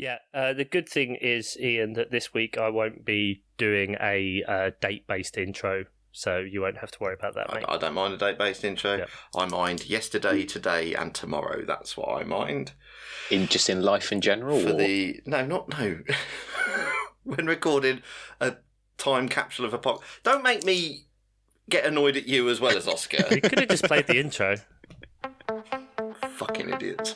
Yeah, the good thing is, Ian, that this week I won't be doing a date-based intro, so you won't have to worry about that, mate. I don't mind a date-based intro. Yep. I mind yesterday, today, and tomorrow. That's what I mind. In life in general? No. When recording a time capsule of a podcast. Don't make me get annoyed at you as well as Oscar. You could have just played the intro. Fucking idiots.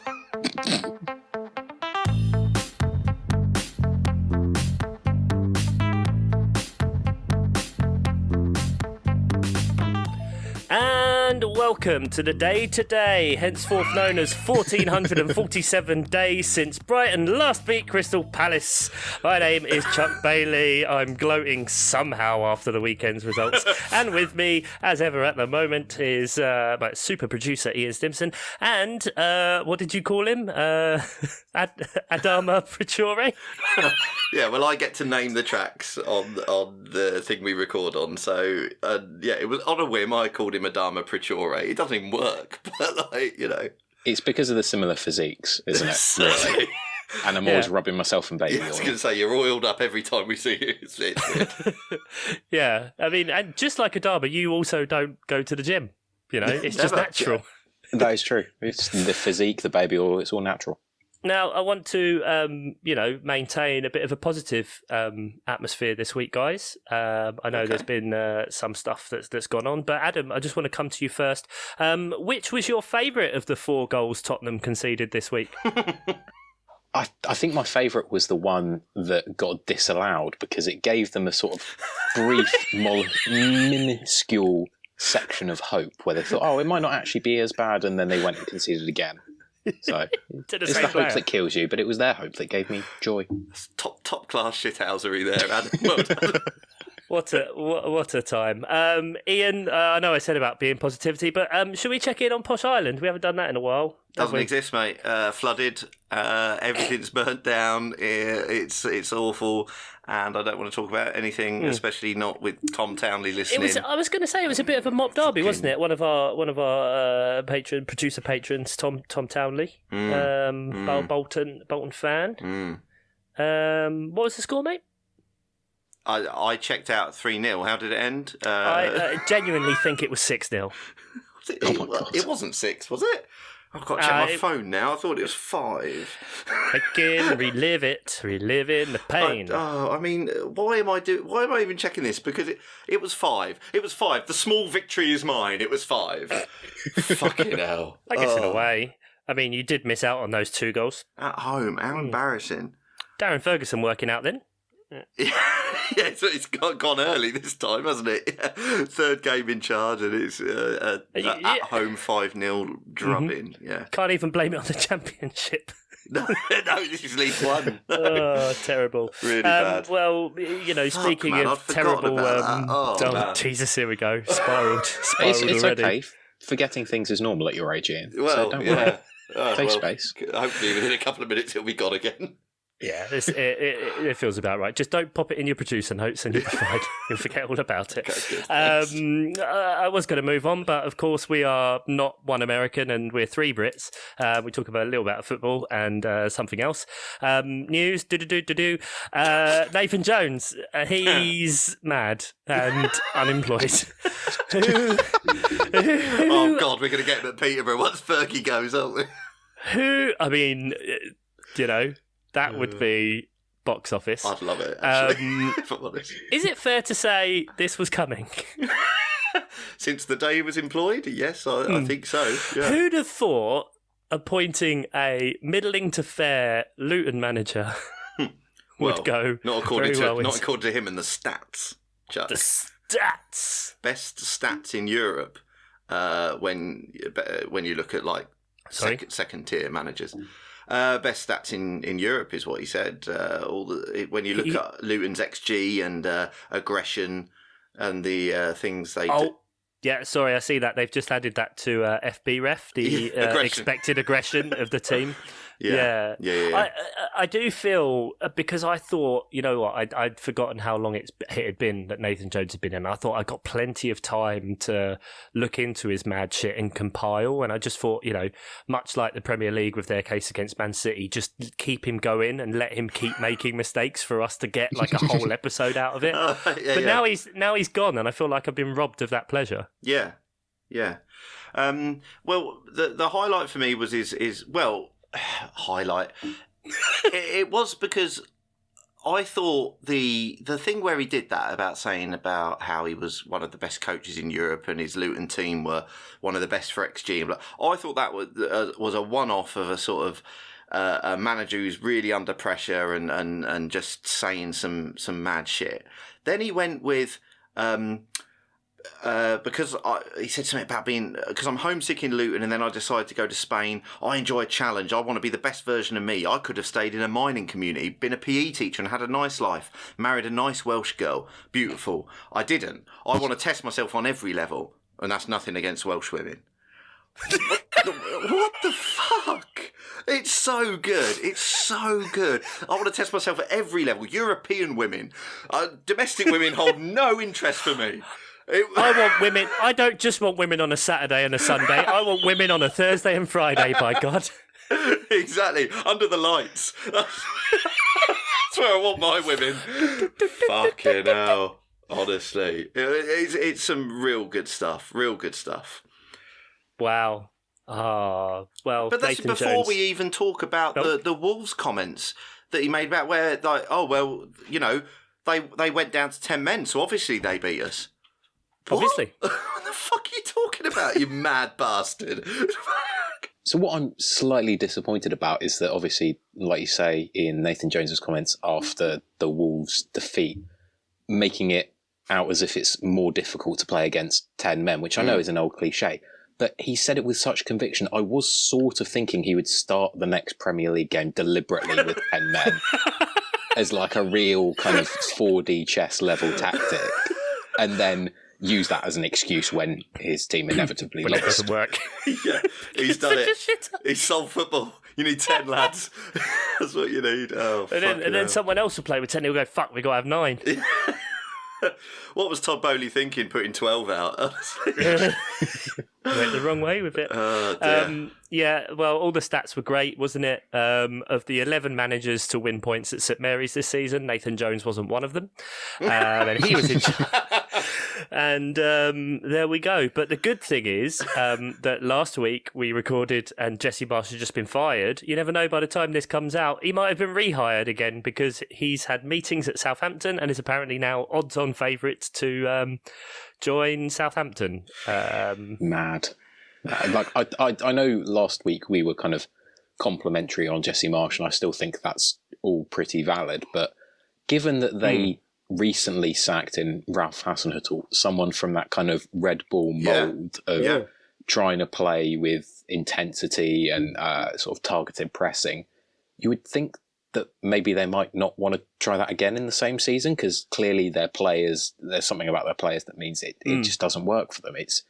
And welcome to the day today, henceforth known as 1447 days since Brighton last beat Crystal Palace. My name is Chuck Bailey. I'm gloating somehow after the weekend's results. And with me, as ever at the moment, is my super producer Ian Stimson. And what did you call him? Adama Prichore? Yeah, well, I get to name the tracks on the thing we record on. So, it was on a whim. I called him Adama Prichore. It doesn't even work, but It's because of the similar physiques, isn't it? Really? And I'm always rubbing myself in baby oil. I was going to say, you're oiled up every time we see you. It's weird. Yeah, I mean, and just like Adama, you also don't go to the gym. You know, it's just Never. natural. Yeah. That is true. It's the physique, the baby oil, it's all natural. Now, I want to, maintain a bit of a positive atmosphere this week, guys. I know there's been some stuff that's gone on, but Adam, I just want to come to you first. Which was your favourite of the 4 goals Tottenham conceded this week? I think my favourite was the one that got disallowed because it gave them a sort of brief, minuscule section of hope where they thought, oh, it might not actually be as bad, and then they went and conceded again. So it's the hope that kills you, but it was their hope that gave me joy. That's top class shithousery there, Adam. Well done. What a time. Ian, I know I said about being positivity, but should we check in on Posh Island? We haven't done that in a while. Doesn't exist, mate. Flooded. Everything's burnt down. It's awful, and I don't want to talk about anything, especially not with Tom Townley listening. I was going to say it was a bit of a mock derby, wasn't it? One of our producer patrons, Tom Townley, Bolton fan. What was the score, mate? I checked out 3-0. How did it end? I genuinely think it was 6-0. It wasn't 6, was it? I've got to check my phone now. I thought it was 5. Again, reliving the pain. Why am I even checking this? Because it was 5. It was 5. The small victory is mine. It was 5. Fucking hell. I guess in a way. I mean, you did miss out on those 2 goals. At home. How embarrassing. Darren Ferguson working out then. Yeah, so it's gone early this time, hasn't it? Yeah. 3rd game in charge, and it's at home 5-0 drubbing. Mm-hmm. Yeah, can't even blame it on the Championship. No, this is League One. Oh, terrible! Really bad. Well, speaking of terrible, Jesus, here we go. Spiraled it's already. Okay. Forgetting things is normal at your age, Ian. Well, so don't worry. Face space. Hopefully, within a couple of minutes, it'll be gone again. Yeah, it feels about right. Just don't pop it in your producer notes and you'll be fine. You'll forget all about it. Okay, I was going to move on, but of course we are not one American and we're 3 Brits. We talk about a little bit of football and something else. News, Nathan Jones, he's mad and unemployed. Oh, God, we're going to get him at Peterborough once Fergie goes, aren't we? That would be box office. I'd love it, actually, if I'm honest. Is it fair to say this was coming? Since the day he was employed? Yes, I think so. Yeah. Who'd have thought appointing a middling to fair Luton manager would go not according to him and the stats, Chuck. The stats! Best stats in Europe when you look at second tier managers. Best stats in Europe is what he said. When you look at Luton's XG and aggression and the things they do. Yeah, sorry, I see that. They've just added that to FB Ref, the expected aggression of the team. Yeah. I do feel, because I thought, you know what, I'd forgotten how long it had been that Nathan Jones had been in. I thought I got plenty of time to look into his mad shit and compile. And I just thought, you know, much like the Premier League with their case against Man City, just keep him going and let him keep making mistakes for us to get like a whole episode out of it. But now he's gone, and I feel like I've been robbed of that pleasure. Yeah. Well, the highlight for me was his highlight. It was because I thought the thing where he did that about saying about how he was one of the best coaches in Europe and his Luton team were one of the best for XG. I thought that was a one-off of a sort of a manager who's really under pressure and just saying some mad shit. Then he went with. Because he said something about because I'm homesick in Luton and then I decided to go to Spain. I enjoy a challenge. I want to be the best version of me. I could have stayed in a mining community, been a PE teacher and had a nice life, married a nice Welsh girl. Beautiful. I didn't. I want to test myself on every level, and that's nothing against Welsh women. What the fuck? It's so good. It's so good. I want to test myself at every level. European women. Domestic women hold no interest for me. I want women. I don't just want women on a Saturday and a Sunday. I want women on a Thursday and Friday, by God. Exactly. Under the lights. That's where I want my women. Fucking hell. Honestly. It's some real good stuff. Real good stuff. Wow. Well, but that's Nathan before Jones. we even talk about the Wolves comments that he made about where, like, oh, well, you know, they went down to 10 men, so obviously they beat us. Obviously. What the fuck are you talking about, you mad bastard? So what I'm slightly disappointed about is that obviously, like you say in Nathan Jones's comments after the Wolves defeat, making it out as if it's more difficult to play against 10 men, which I know is an old cliche, but he said it with such conviction. I was sort of thinking he would start the next Premier League game deliberately with 10 men as like a real kind of 4D chess level tactic, and then use that as an excuse when his team inevitably when lost. it doesn't work. Yeah, he's done it. He's solved football. You need 10 lads. That's what you need. Oh, and then someone else will play with 10. He'll go, fuck, we got to have 9. What was Todd Bowley thinking, putting 12 out? Went the wrong way with it. Yeah, well, all the stats were great, wasn't it? Of the 11 managers to win points at St Mary's this season, Nathan Jones wasn't one of them. And he was in charge. And there we go. But the good thing is that last week we recorded and Jesse Marsh has just been fired. You never know, by the time this comes out, he might have been rehired again because he's had meetings at Southampton and is apparently now odds-on favourite to join Southampton. Mad. Like I know last week we were kind of complimentary on Jesse Marsh, and I still think that's all pretty valid. But given that they recently sacked in Ralph Hasenhüttl, someone from that kind of Red Bull mould of trying to play with intensity and sort of targeted pressing, you would think that maybe they might not want to try that again in the same season, because clearly their players, there's something about their players that means it just doesn't work for them. It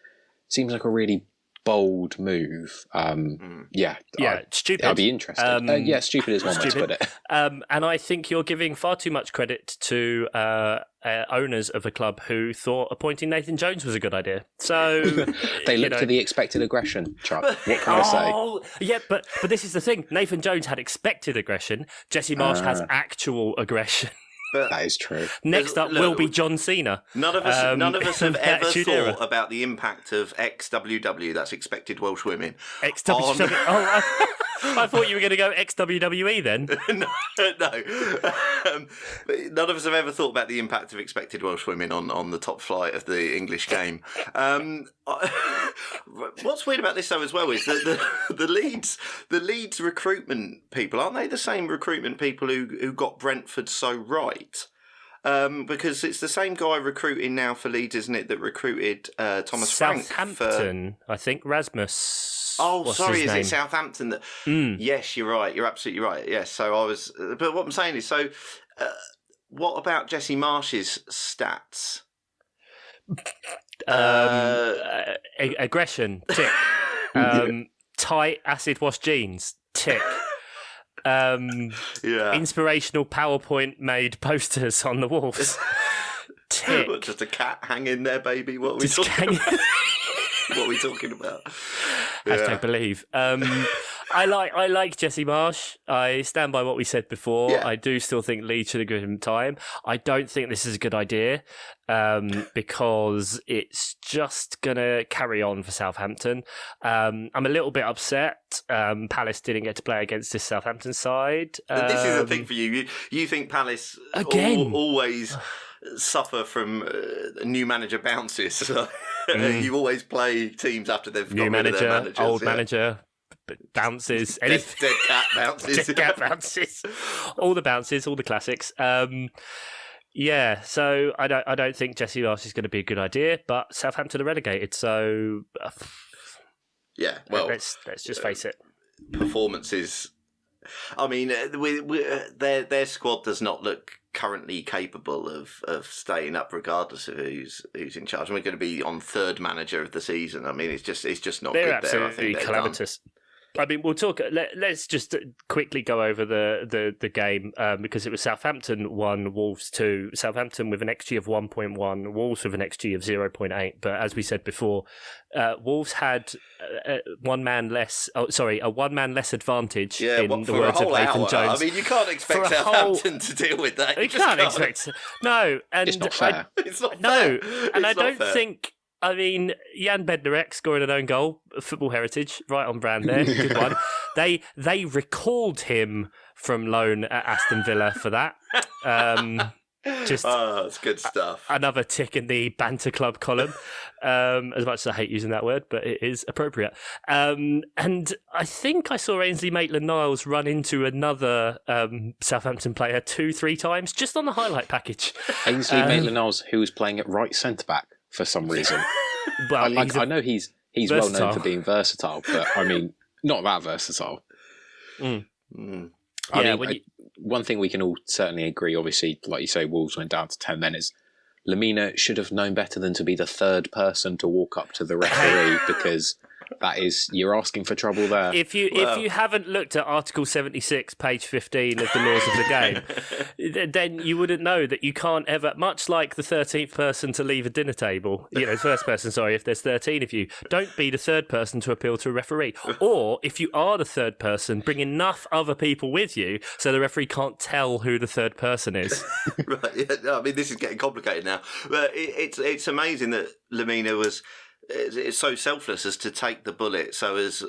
seems like a really bold move. Stupid. I'd be interested. Stupid is one way to put it. And I think you're giving far too much credit to owners of a club who thought appointing Nathan Jones was a good idea. So they looked at the expected aggression, Chuck. What can I say? Yeah, but this is the thing. Nathan Jones had expected aggression. Jesse Marsh has actual aggression. But that is true. Next up will be John Cena. None of us have ever thought about the impact of XWW, that's expected Welsh women. XWW. I thought you were going to go XWWE then. No. None of us have ever thought about the impact of expected Welsh women on the top flight of the English game. What's weird about this though as well is that the Leeds recruitment people, aren't they the same recruitment people who got Brentford so right? Because it's the same guy recruiting now for Leeds, isn't it, that recruited Thomas Frank Southampton, I think. Rasmus. Is it Southampton that? Yes, you're right. You're absolutely right. Yes. So I was, but what I'm saying is, what about Jesse Marsh's stats? Aggression, tick. Tight acid wash jeans, tick. Inspirational PowerPoint made posters on the walls. Tick. What, just a cat hanging there, baby? What are we talking about? What are we talking about? Hashtag believe. I like Jesse Marsh. I stand by what we said before. Yeah. I do still think Leeds should have given him time. I don't think this is a good idea because it's just going to carry on for Southampton. I'm a little bit upset. Palace didn't get to play against this Southampton side. This is the thing for you. You think Palace again always suffer from new manager bounces. You always play teams after they've got rid of their managers. Old manager. Bounces, dead cat bounces, dead cat bounces, all the bounces, all the classics. So I don't think Jesse Marsh is going to be a good idea. But Southampton are relegated, so let's just face it. Performances. I mean, their squad does not look currently capable of staying up, regardless of who's in charge. And we're going to be on third manager of the season. I mean, it's just not they're good. Absolutely calamitous. I mean, we'll talk. Let's just quickly go over the game because it was Southampton 1, Wolves 2. Southampton with an XG of 1.1, Wolves with an XG of 0.8. But as we said before, Wolves had a one man less advantage. Yeah, in the words of Nathan Jones. I mean, you can't expect Southampton to deal with that. You can't expect. No, and it's not fair. It's not fair. No, and I don't think. I mean, Jan Bednarek scoring an own goal, football heritage, right on brand there, good one. They recalled him from loan at Aston Villa for that. It's good stuff. Another tick in the banter club column. As much as I hate using that word, but it is appropriate. And I think I saw Ainsley Maitland-Niles run into another Southampton player 2-3 times just on the highlight package. Ainsley Maitland-Niles, who was playing at right centre back for some reason. Well, I know he's well known for being versatile, but I mean, not that versatile. One thing we can all certainly agree, obviously, like you say, Wolves went down to 10 men, is Lamina should have known better than to be the third person to walk up to the referee because you're asking for trouble there. If you haven't looked at Article 76, page 15 of the laws of the game, then you wouldn't know that you can't ever, much like the 13th person to leave a dinner table, first person, sorry, if there's 13 of you, don't be the third person to appeal to a referee. Or if you are the third person, bring enough other people with you so the referee can't tell who the third person is. Right, yeah, I mean, this is getting complicated now. But it's amazing that Lamina was... It's so selfless as to take the bullet so as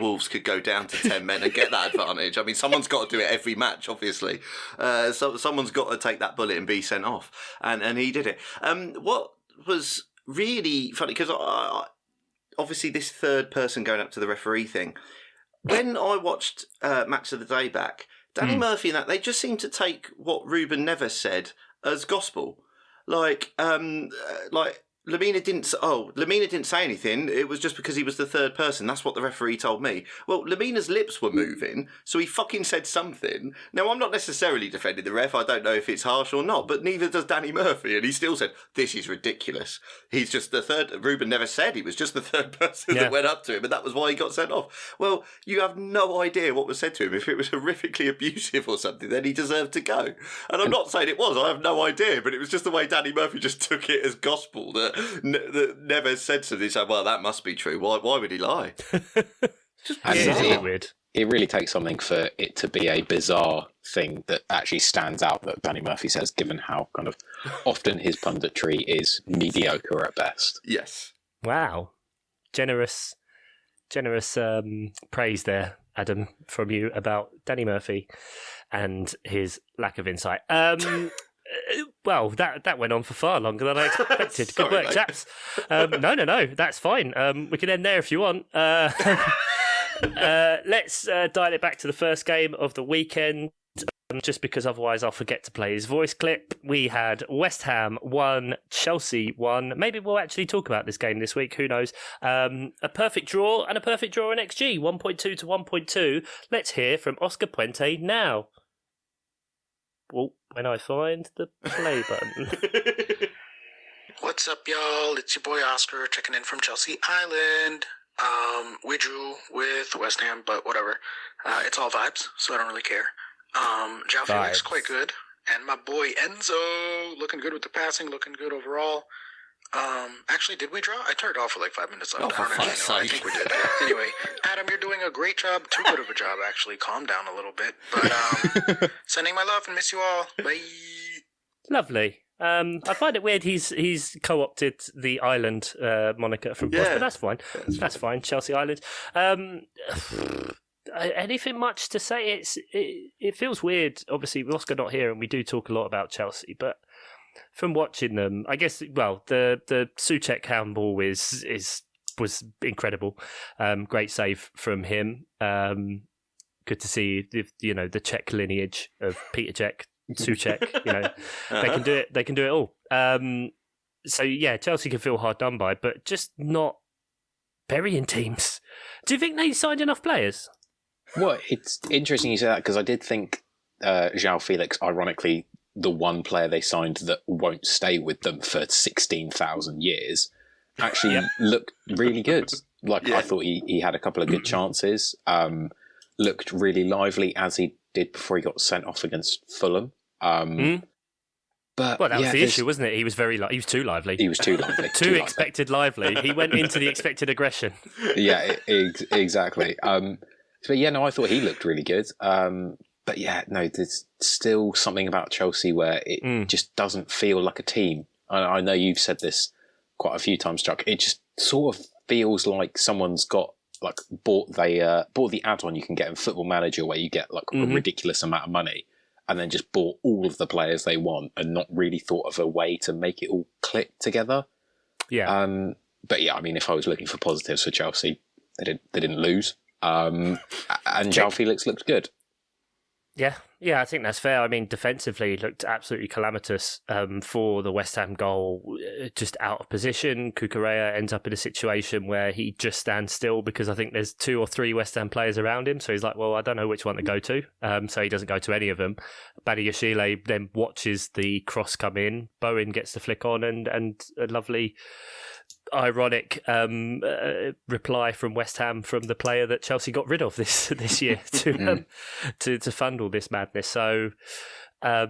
Wolves could go down to 10 men and get that advantage. I mean, someone's got to do it every match, obviously. So someone's got to take that bullet and be sent off. And he did it. What was really funny, because obviously this third person going up to the referee thing, when I watched Match of the Day back, Danny Murphy and that, they just seemed to take what Ruben Neves said as gospel. Like Lamina didn't say anything. It was just because he was the third person. That's what the referee told me. Well, Lamina's lips were moving, so he fucking said something. Now, I'm not necessarily defending the ref. I don't know if it's harsh or not, but neither does Danny Murphy. And he still said, this is ridiculous. He's just the third. Ruben never said he was just the third person that went up to him, and that was why he got sent off. Well, you have no idea what was said to him. If it was horrifically abusive or something, then he deserved to go. And I'm not saying it was. I have no idea, but it was just the way Danny Murphy just took it as gospel that never said something. So, well, that must be true. Why would he lie? It's weird. It really takes something for it to be a bizarre thing that actually stands out that Danny Murphy says, given how kind of often his punditry is mediocre at best. Yes. Wow. Generous praise there, Adam, from you about Danny Murphy and his lack of insight. Well, that went on for far longer than I expected. Sorry, Good work, mate. chaps. No, that's fine. We can end there if you want. Let's dial it back to the first game of the weekend, just because otherwise I'll forget to play his voice clip. We had West Ham 1, Chelsea 1. Maybe we'll actually talk about this game this week, who knows. A perfect draw and a perfect draw in XG, 1.2 to 1.2. Let's hear from Oscar Puente now. Well, when I find the play button. What's up, y'all? It's your boy Oscar checking in from Chelsea Island. We drew with West Ham, but whatever. It's all vibes, so I don't really care. João Felix, quite good. And my boy Enzo, looking good with the passing, looking good overall. Actually, did we draw? I turned it off for like 5 minutes left. I don't actually know. I think we did. Anyway, Adam, you're doing a great job. Too good of a job, actually. Calm down a little bit. But sending my love and miss you all. Bye. Lovely. I find it weird he's co-opted the island moniker from Boss, but that's fine. That's fine. Chelsea Island. Anything much to say? It feels weird. Obviously, with Oscar not here, and we do talk a lot about Chelsea, but from watching them, I guess, well, the Souček handball was incredible. Great save from him. Good to see the Czech lineage of Peter Cech, Souček. They can do it. They can do it all. So yeah, Chelsea can feel hard done by, but just not burying teams. Do you think they signed enough players? Well, it's interesting you say that, because I did think João Felix, ironically, the one player they signed that won't stay with them for 16,000 years, actually looked really good. I thought he had a couple of good chances, looked really lively, as he did before he got sent off against Fulham. But that was the issue, wasn't it? He was he was too lively. He was too lively. too expected lively. He went into the expected aggression. Yeah, exactly. But yeah, no, I thought he looked really good. But yeah, no, there's still something about Chelsea where it just doesn't feel like a team. I know you've said this quite a few times, Chuck. It just sort of feels like someone's bought the add-on you can get in Football Manager, where you get a ridiculous amount of money, and then just bought all of the players they want and not really thought of a way to make it all click together. Yeah. But yeah, I mean, if I was looking for positives for Chelsea, they didn't lose. And João Felix looked good. Yeah, I think that's fair. I mean, defensively, it looked absolutely calamitous for the West Ham goal, just out of position. Cucurella ends up in a situation where he just stands still because I think there's 2 or 3 West Ham players around him. So he's like, well, I don't know which one to go to. So he doesn't go to any of them. Badiashile then watches the cross come in. Bowen gets the flick on and a lovely, ironic reply from West Ham from the player that Chelsea got rid of this year to fund all this madness. So I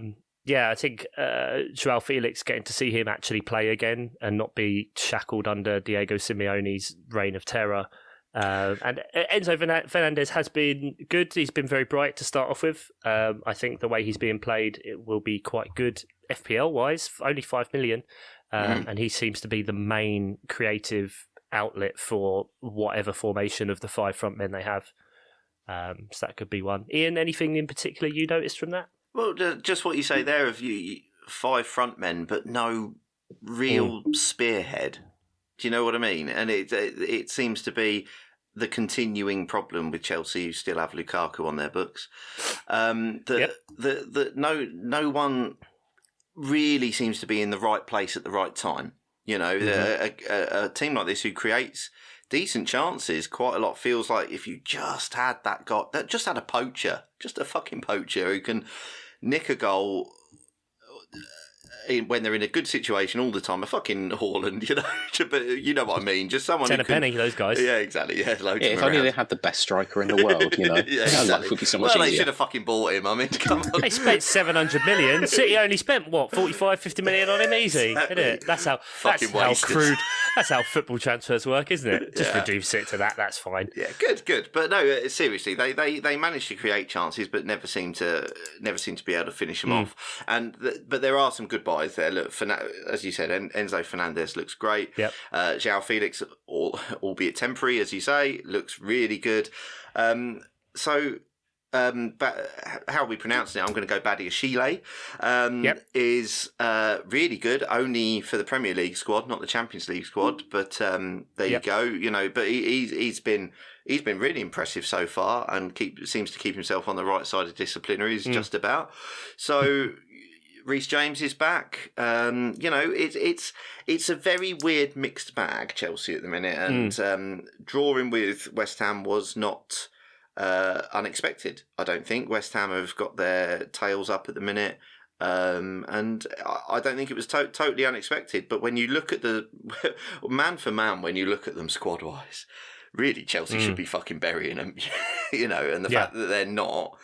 think João Felix, getting to see him actually play again and not be shackled under Diego Simeone's reign of terror. And Enzo Fernandez has been good. He's been very bright to start off with. I think the way he's being played, it will be quite good FPL wise. Only 5 million. And he seems to be the main creative outlet for whatever formation of the 5 front men they have. So that could be one. Ian, anything in particular you noticed from that? Well, just what you say there of 5 front men, but no real spearhead. Do you know what I mean? And it seems to be the continuing problem with Chelsea, who still have Lukaku on their books. That no one really seems to be in the right place at the right time. A team like this who creates decent chances quite a lot feels like if you just had that guy, that just had a poacher, just a fucking poacher who can nick a goal when they're in a good situation all the time, a fucking Haaland, but you know what I mean. Just someone 10 a penny, those guys. Yeah, exactly. Yeah, loads if only they had the best striker in the world, yeah, exactly. Life would be so much easier. They should have fucking bought him. I mean, come on. They spent 700 million. City only spent 45-50 million on him, easy, isn't it? That's how crude. That's how football transfers work, isn't it? Just reduce it to that. That's fine. Yeah, good. But no, seriously, they managed to create chances, but never seem to be able to finish them off. But there are some good buys there. Look, as you said, Enzo Fernandez looks great. Yep. João Felix, albeit temporary, as you say, looks really good. How we pronounce it, I'm going to go Badiashile, is really good, only for the Premier League squad, not the Champions League squad, but there you go, but he's been really impressive so far and seems to keep himself on the right side of disciplinaries just about. So Reece James is back. It's a very weird mixed bag, Chelsea at the minute, and drawing with West Ham was not unexpected. I don't think West Ham have got their tails up at the minute, and I don't think it was totally unexpected. But when you look at the man for man, when you look at them squad wise, really Chelsea should be fucking burying them, and the fact that they're not,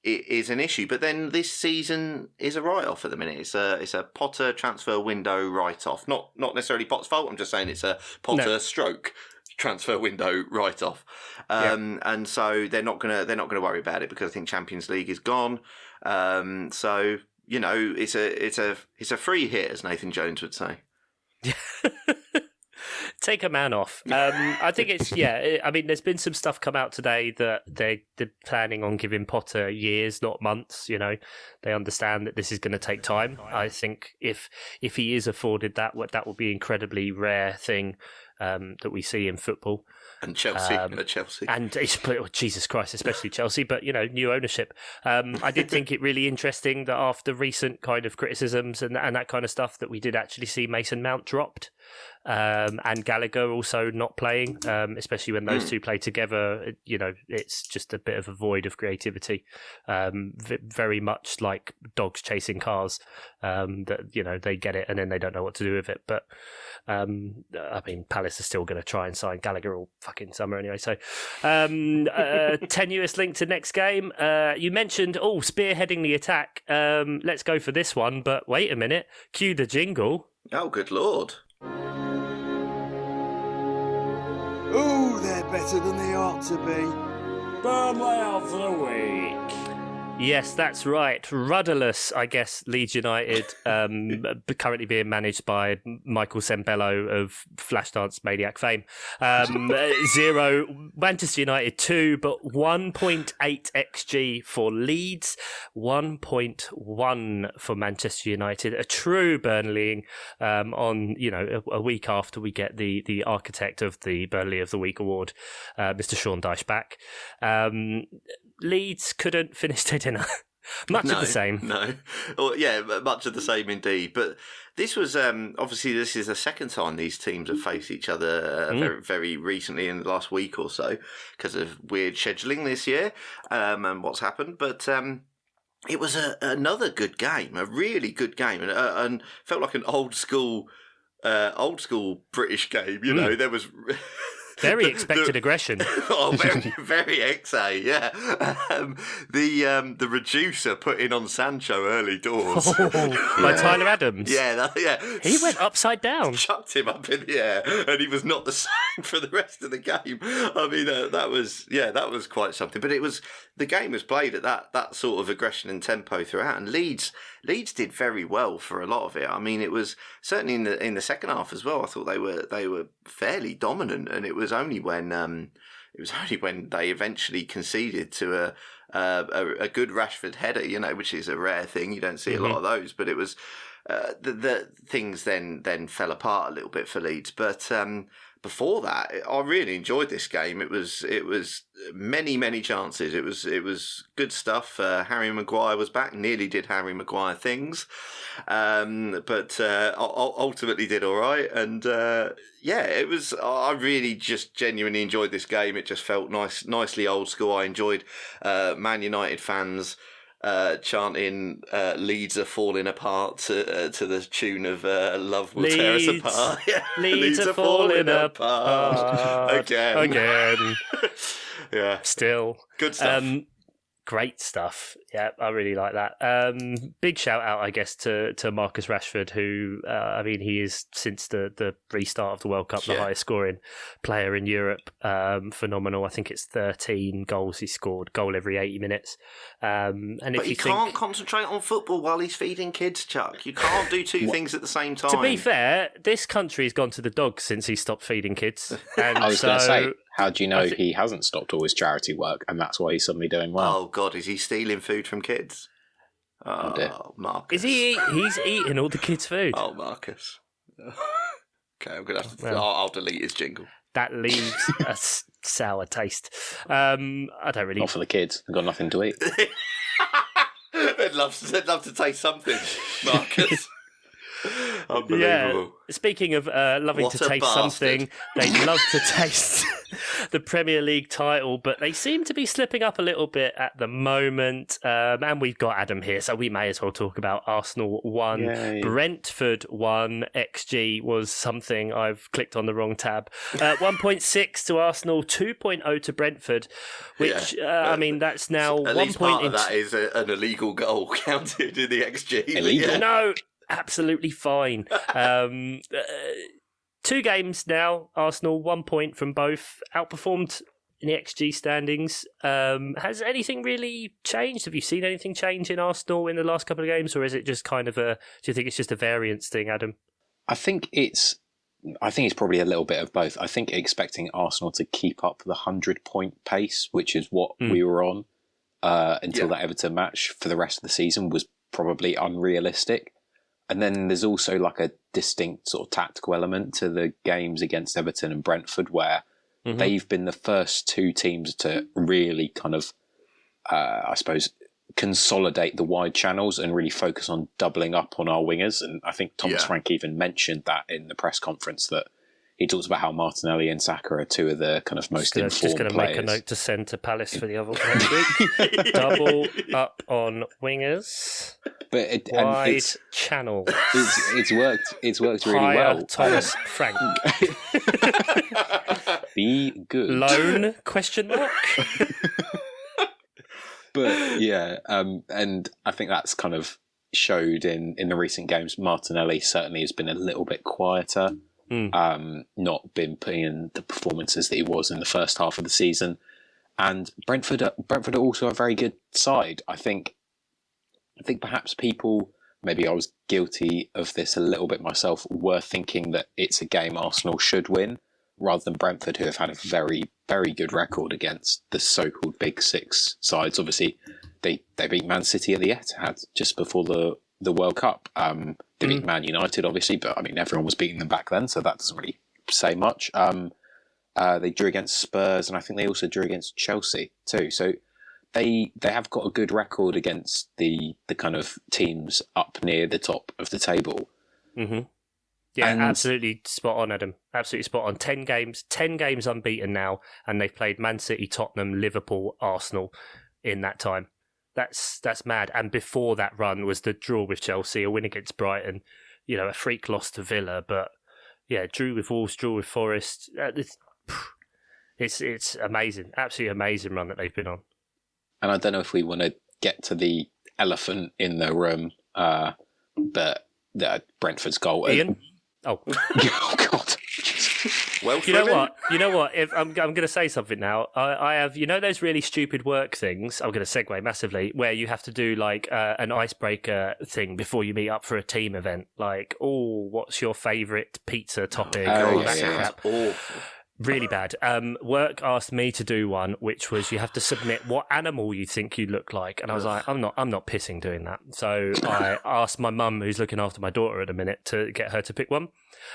it is an issue. But then this season is a write-off at the minute. It's a Potter transfer window write-off. Not necessarily Potter's fault. I'm just saying it's a Potter stroke transfer window write-off. And so they're not gonna worry about it because I think Champions League is gone. So it's a free hit, as Nathan Jones would say. Take a man off. I think it's I mean, there's been some stuff come out today that they're planning on giving Potter years, not months. They understand that this is going to take time. I think if he is afforded that will be an incredibly rare thing that we see in football. And Chelsea, and Jesus Christ, especially Chelsea. But new ownership. I did think it really interesting that after recent kind of criticisms and that kind of stuff, that we did actually see Mason Mount dropped. And Gallagher also not playing, especially when those two play together. It's just a bit of a void of creativity, very much like dogs chasing cars. That they get it and then they don't know what to do with it. But I mean, Palace are still going to try and sign Gallagher all fucking summer anyway. So tenuous link to next game. You mentioned spearheading the attack. Let's go for this one. But wait a minute, cue the jingle. Oh, good lord. Oh, they're better than they ought to be. Burnley of the week. Yes, that's right. Rudderless, I guess, Leeds United, currently being managed by Michael Sembello of Flashdance Maniac fame. 0, Manchester United 2, but 1.8 XG for Leeds, 1.1 for Manchester United. A true Burnleying on, a week after we get the architect of the Burnley of the Week award, Mr. Sean Dyche back. Leeds couldn't finish their dinner. Much of the same. No. Much of the same indeed. But this was, obviously, this is the second time these teams have faced each other very, very recently in the last week or so because of weird scheduling this year and what's happened. But it was another good game, a really good game, and felt like an old school British game. There was... Very expected aggression. Very, very XA, yeah. The reducer put in on Sancho early doors. By Tyler Adams. Yeah. He went upside down. Chucked him up in the air, and he was not the same for the rest of the game. I mean, that was quite something. But the game was played at that sort of aggression and tempo throughout, and Leeds did very well for a lot of it. I mean, it was certainly in the second half as well. I thought they were fairly dominant, and it was only when they eventually conceded to a good Rashford header, which is a rare thing. You don't see a lot of those, but it was the things then fell apart a little bit for Leeds. But before that, I really enjoyed this game. It was many chances. It was good stuff. Harry Maguire was back. Nearly did Harry Maguire things, but ultimately did all right. And it was. I really just genuinely enjoyed this game. It just felt nicely old school. I enjoyed Man United fans chanting Leeds are falling apart to the tune of Love Will Tear Us Apart. Leeds are falling apart again. Yeah, still good stuff. Great stuff. Yeah, I really like that. Big shout out, I guess, to Marcus Rashford, who, he is, since the restart of the World Cup, the highest scoring player in Europe. Phenomenal. I think it's 13 goals he scored, goal every 80 minutes. But he can't concentrate on football while he's feeding kids, Chuck. You can't do two things at the same time. To be fair, this country's gone to the dogs since he stopped feeding kids. And I was going to say, how do you know he hasn't stopped all his charity work and that's why he's suddenly doing well? Oh, God, is he stealing food from kids? Oh, Marcus. He's eating all the kids' food. Oh, Marcus. Okay, I'm going to have to... I'll delete his jingle. That leaves a sour taste. I don't really... Not for the kids. They've got nothing to eat. They'd love to taste something, Marcus. Unbelievable. Speaking of loving What to a taste bastard. something, they love to taste the Premier League title, but they seem to be slipping up a little bit at the moment. And we've got Adam here, so we may as well talk about Arsenal 1, Yay. Brentford 1. XG was something I've clicked on the wrong tab. 1.6 to Arsenal, 2.0 to Brentford, which, I mean, that's now At 1 least point part of in that is an illegal goal counted in the XG. but Illegal? yeah. No, absolutely fine. 2 games now, Arsenal, 1 point from both, outperformed in the XG standings. Has anything really changed? Have you seen anything change in Arsenal in the last couple of games, or is it just kind of do you think it's just a variance thing, Adam? I think it's probably a little bit of both. I think expecting Arsenal to keep up the 100-point pace, which is what we were on until that Everton match for the rest of the season, was probably unrealistic. And then there's also like a distinct sort of tactical element to the games against Everton and Brentford, where they've been the first 2 teams to really kind of, I suppose, consolidate the wide channels and really focus on doubling up on our wingers. And I think Thomas Frank even mentioned that in the press conference, that he talks about how Martinelli and Saka are 2 of the kind of most informed just going to players. make a note to send to Palace for the other next week. Double up on wingers. But Wide channel. it's worked. It's worked really Hire well. Thomas Frank. Be good. Loan? Question mark. But yeah, and I think that's kind of showed in the recent games. Martinelli certainly has been a little bit quieter, not been putting in the performances that he was in the first half of the season. And Brentford are also a very good side. I think perhaps people, maybe I was guilty of this a little bit myself, were thinking that it's a game Arsenal should win, rather than Brentford, who have had a very, very good record against the so-called Big Six sides. Obviously, they beat Man City at the Etihad just before the World Cup. They beat Man United, obviously, but I mean, everyone was beating them back then, so that doesn't really say much. They drew against Spurs, and I think they also drew against Chelsea too. So they have got a good record against the kind of teams up near the top of the table. Mm-hmm. Yeah, And- absolutely spot on, Adam. Absolutely spot on. 10 games unbeaten now, and they've played Man City, Tottenham, Liverpool, Arsenal in that time. That's mad. And before that run was the draw with Chelsea, a win against Brighton, a freak loss to Villa, but yeah, drew with Wolves, drew with Forest. It's amazing, absolutely amazing run that they've been on. And I don't know if we want to get to the elephant in the room, but Brentford's goal. Ian? Oh. Oh God. Well, You know what? If I'm going to say something now. I have, those really stupid work things. I'm going to segue massively, where you have to do like an icebreaker thing before you meet up for a team event. Like, what's your favourite pizza topping? Oh, That yeah. crap. Awful. Really bad. Work asked me to do one, which was you have to submit what animal you think you look like, and I was like, I'm not pissing doing that. So I asked my mum, who's looking after my daughter at a minute, to get her to pick one,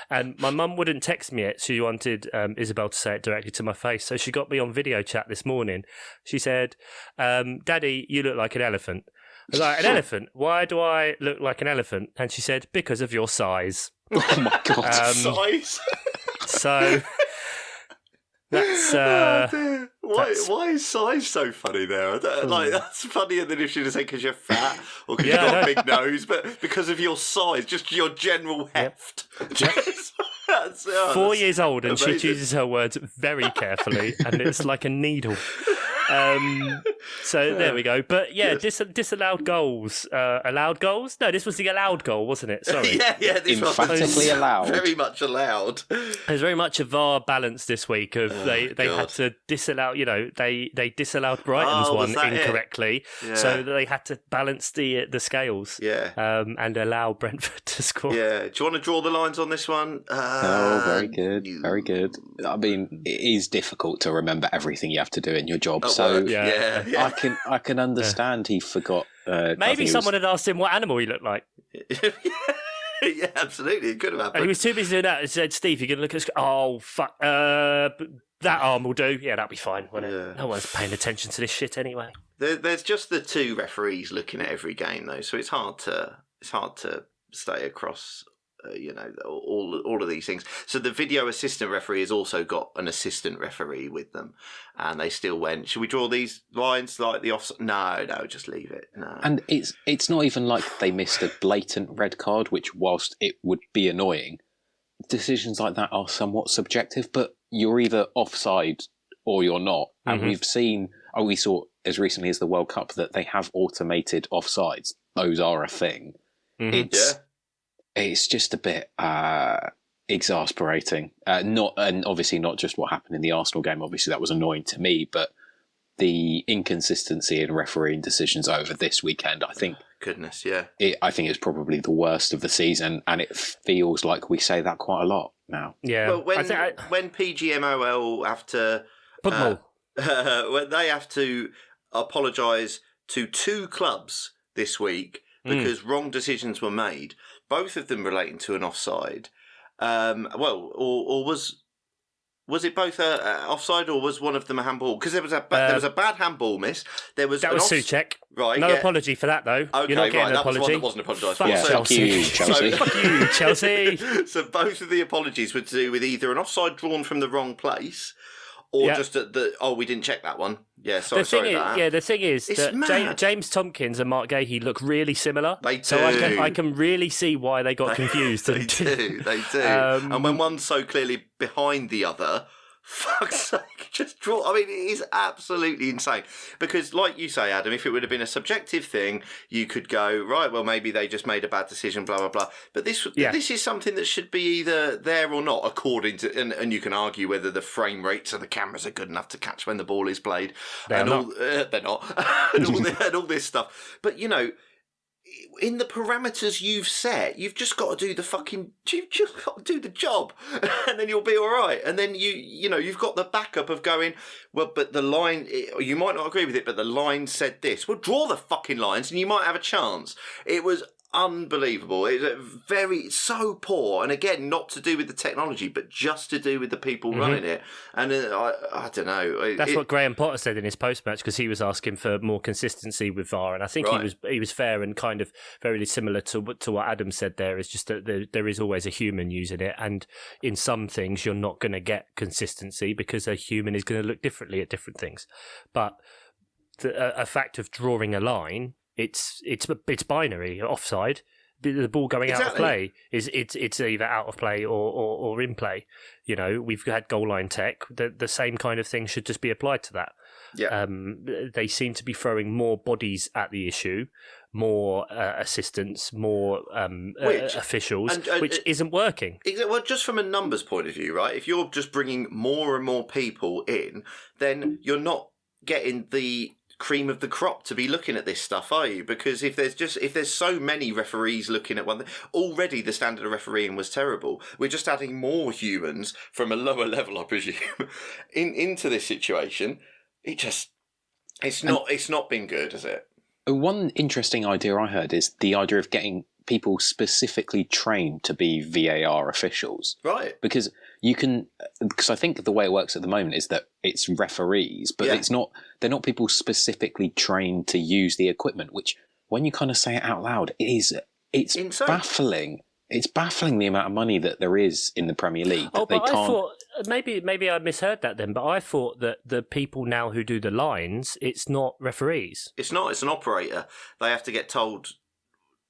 and my mum wouldn't text me it. She wanted Isabel to say it directly to my face, so she got me on video chat this morning. She said, "Daddy, you look like an elephant." I was like, "An elephant? Why do I look like an elephant?" And she said, "Because of your size." Oh my God. Size. So. That's Oh, dear. that's- Why is size so funny there? That's funnier than if she just said because you're fat or because Yeah, I you've got know. a big nose, but because of your size, just your general heft. That's 4 years old, and she amazing. chooses her words very carefully, and it's like a needle. So there we go. But yeah, disallowed goals. Allowed goals? No, this was the allowed goal, wasn't it? Sorry. yeah, this one Emphatically was allowed. Very much allowed. There's very much a VAR balance this week of they had God. to disallow, they disallowed Brighton's Oh, was one that it? incorrectly. Yeah. So they had to balance the scales. Yeah. And allow Brentford to score. Yeah. Do you want to draw the lines on this one? Oh, very good. Very good. I mean, it is difficult to remember everything you have to do in your job. So Yeah. Yeah. I can understand he forgot. I think Maybe it someone had asked him what animal he looked like. Yeah, absolutely. It could have And happened. he was too busy doing that. He said, "Steve, you're going to look at the screen." Oh, fuck. That arm will do. Yeah, that'll be fine, won't it? Yeah. No one's paying attention to this shit anyway. There's just the 2 referees looking at every game though, so it's hard to stay across all of these things. So the video assistant referee has also got an assistant referee with them, and they still went, should we draw these lines like the offside? No, just leave it. No. And it's not even like they missed a blatant red card, which whilst it would be annoying, decisions like that are somewhat subjective, but you're either offside or you're not. And we saw as recently as the World Cup that they have automated offsides. Those are a thing. It's just a bit exasperating. And obviously not just what happened in the Arsenal game. Obviously that was annoying to me, but the inconsistency in refereeing decisions over this weekend, I think. Goodness, yeah. I think it's probably the worst of the season, and it feels like we say that quite a lot now. Yeah. Well, when PGMOL have to when they have to apologise to 2 clubs this week because wrong decisions were made, both of them relating to an offside. Or was it both offside, or was one of them a handball? Because there was a bad handball miss. That was Souček. Right. No apology for that though. Okay, You're not getting an that was apology. one that wasn't apologised for. Yeah, fuck you, Chelsea. Fuck you, Chelsea. So both of the apologies were to do with either an offside drawn from the wrong place, or just we didn't check that one. Yeah, sorry about that. Yeah, the thing is It's that mad. James Tompkins and Mark Gahey look really similar. They do. So I can really see why they got confused. They do. And when one's so clearly behind the other, fuck's sake, just draw. I mean, it is absolutely insane. Because, like you say, Adam, if it would have been a subjective thing, you could go, right, well, maybe they just made a bad decision, blah, blah, blah. But this is something that should be either there or not, according to, and you can argue whether the frame rates of the cameras are good enough to catch when the ball is played. They're not. And all this stuff. But, in the parameters you've set, you've just got to do the job, and then you'll be all right. And then you've got the backup of going, well, but the line, you might not agree with it, but the line said this. Well, draw the fucking lines, and you might have a chance. It was unbelievable. It's so poor, and again, not to do with the technology, but just to do with the people running it. And I don't know. That's what Graham Potter said in his post-match, because he was asking for more consistency with VAR, and I think he was fair and kind of very similar to what Adam said there. Is just that there is always a human using it, and in some things you're not going to get consistency because a human is going to look differently at different things. But a fact of drawing a line, it's binary. Offside, the ball going out of play it's either out of play or in play. We've had goal line tech. The same kind of thing should just be applied to that. Yeah. They seem to be throwing more bodies at the issue, more assistants, more officials, which isn't working. Well, just from a numbers point of view, right? If you're just bringing more and more people in, then you're not getting the cream of the crop to be looking at this stuff, are you? Because if there's so many referees looking at one thing, already the standard of refereeing was terrible. We're just adding more humans from a lower level, I presume, into this situation. It's not been good, has it? One interesting idea I heard is the idea of getting people specifically trained to be VAR officials. Right. Because I think the way it works at the moment is that it's referees, but they're not people specifically trained to use the equipment, which when you kind of say it out loud, it's insane. Baffling. It's baffling the amount of money that there is in the Premier League. I thought maybe I misheard that then, but I thought that the people now who do the lines, it's not referees. It's not. It's an operator. They have to get told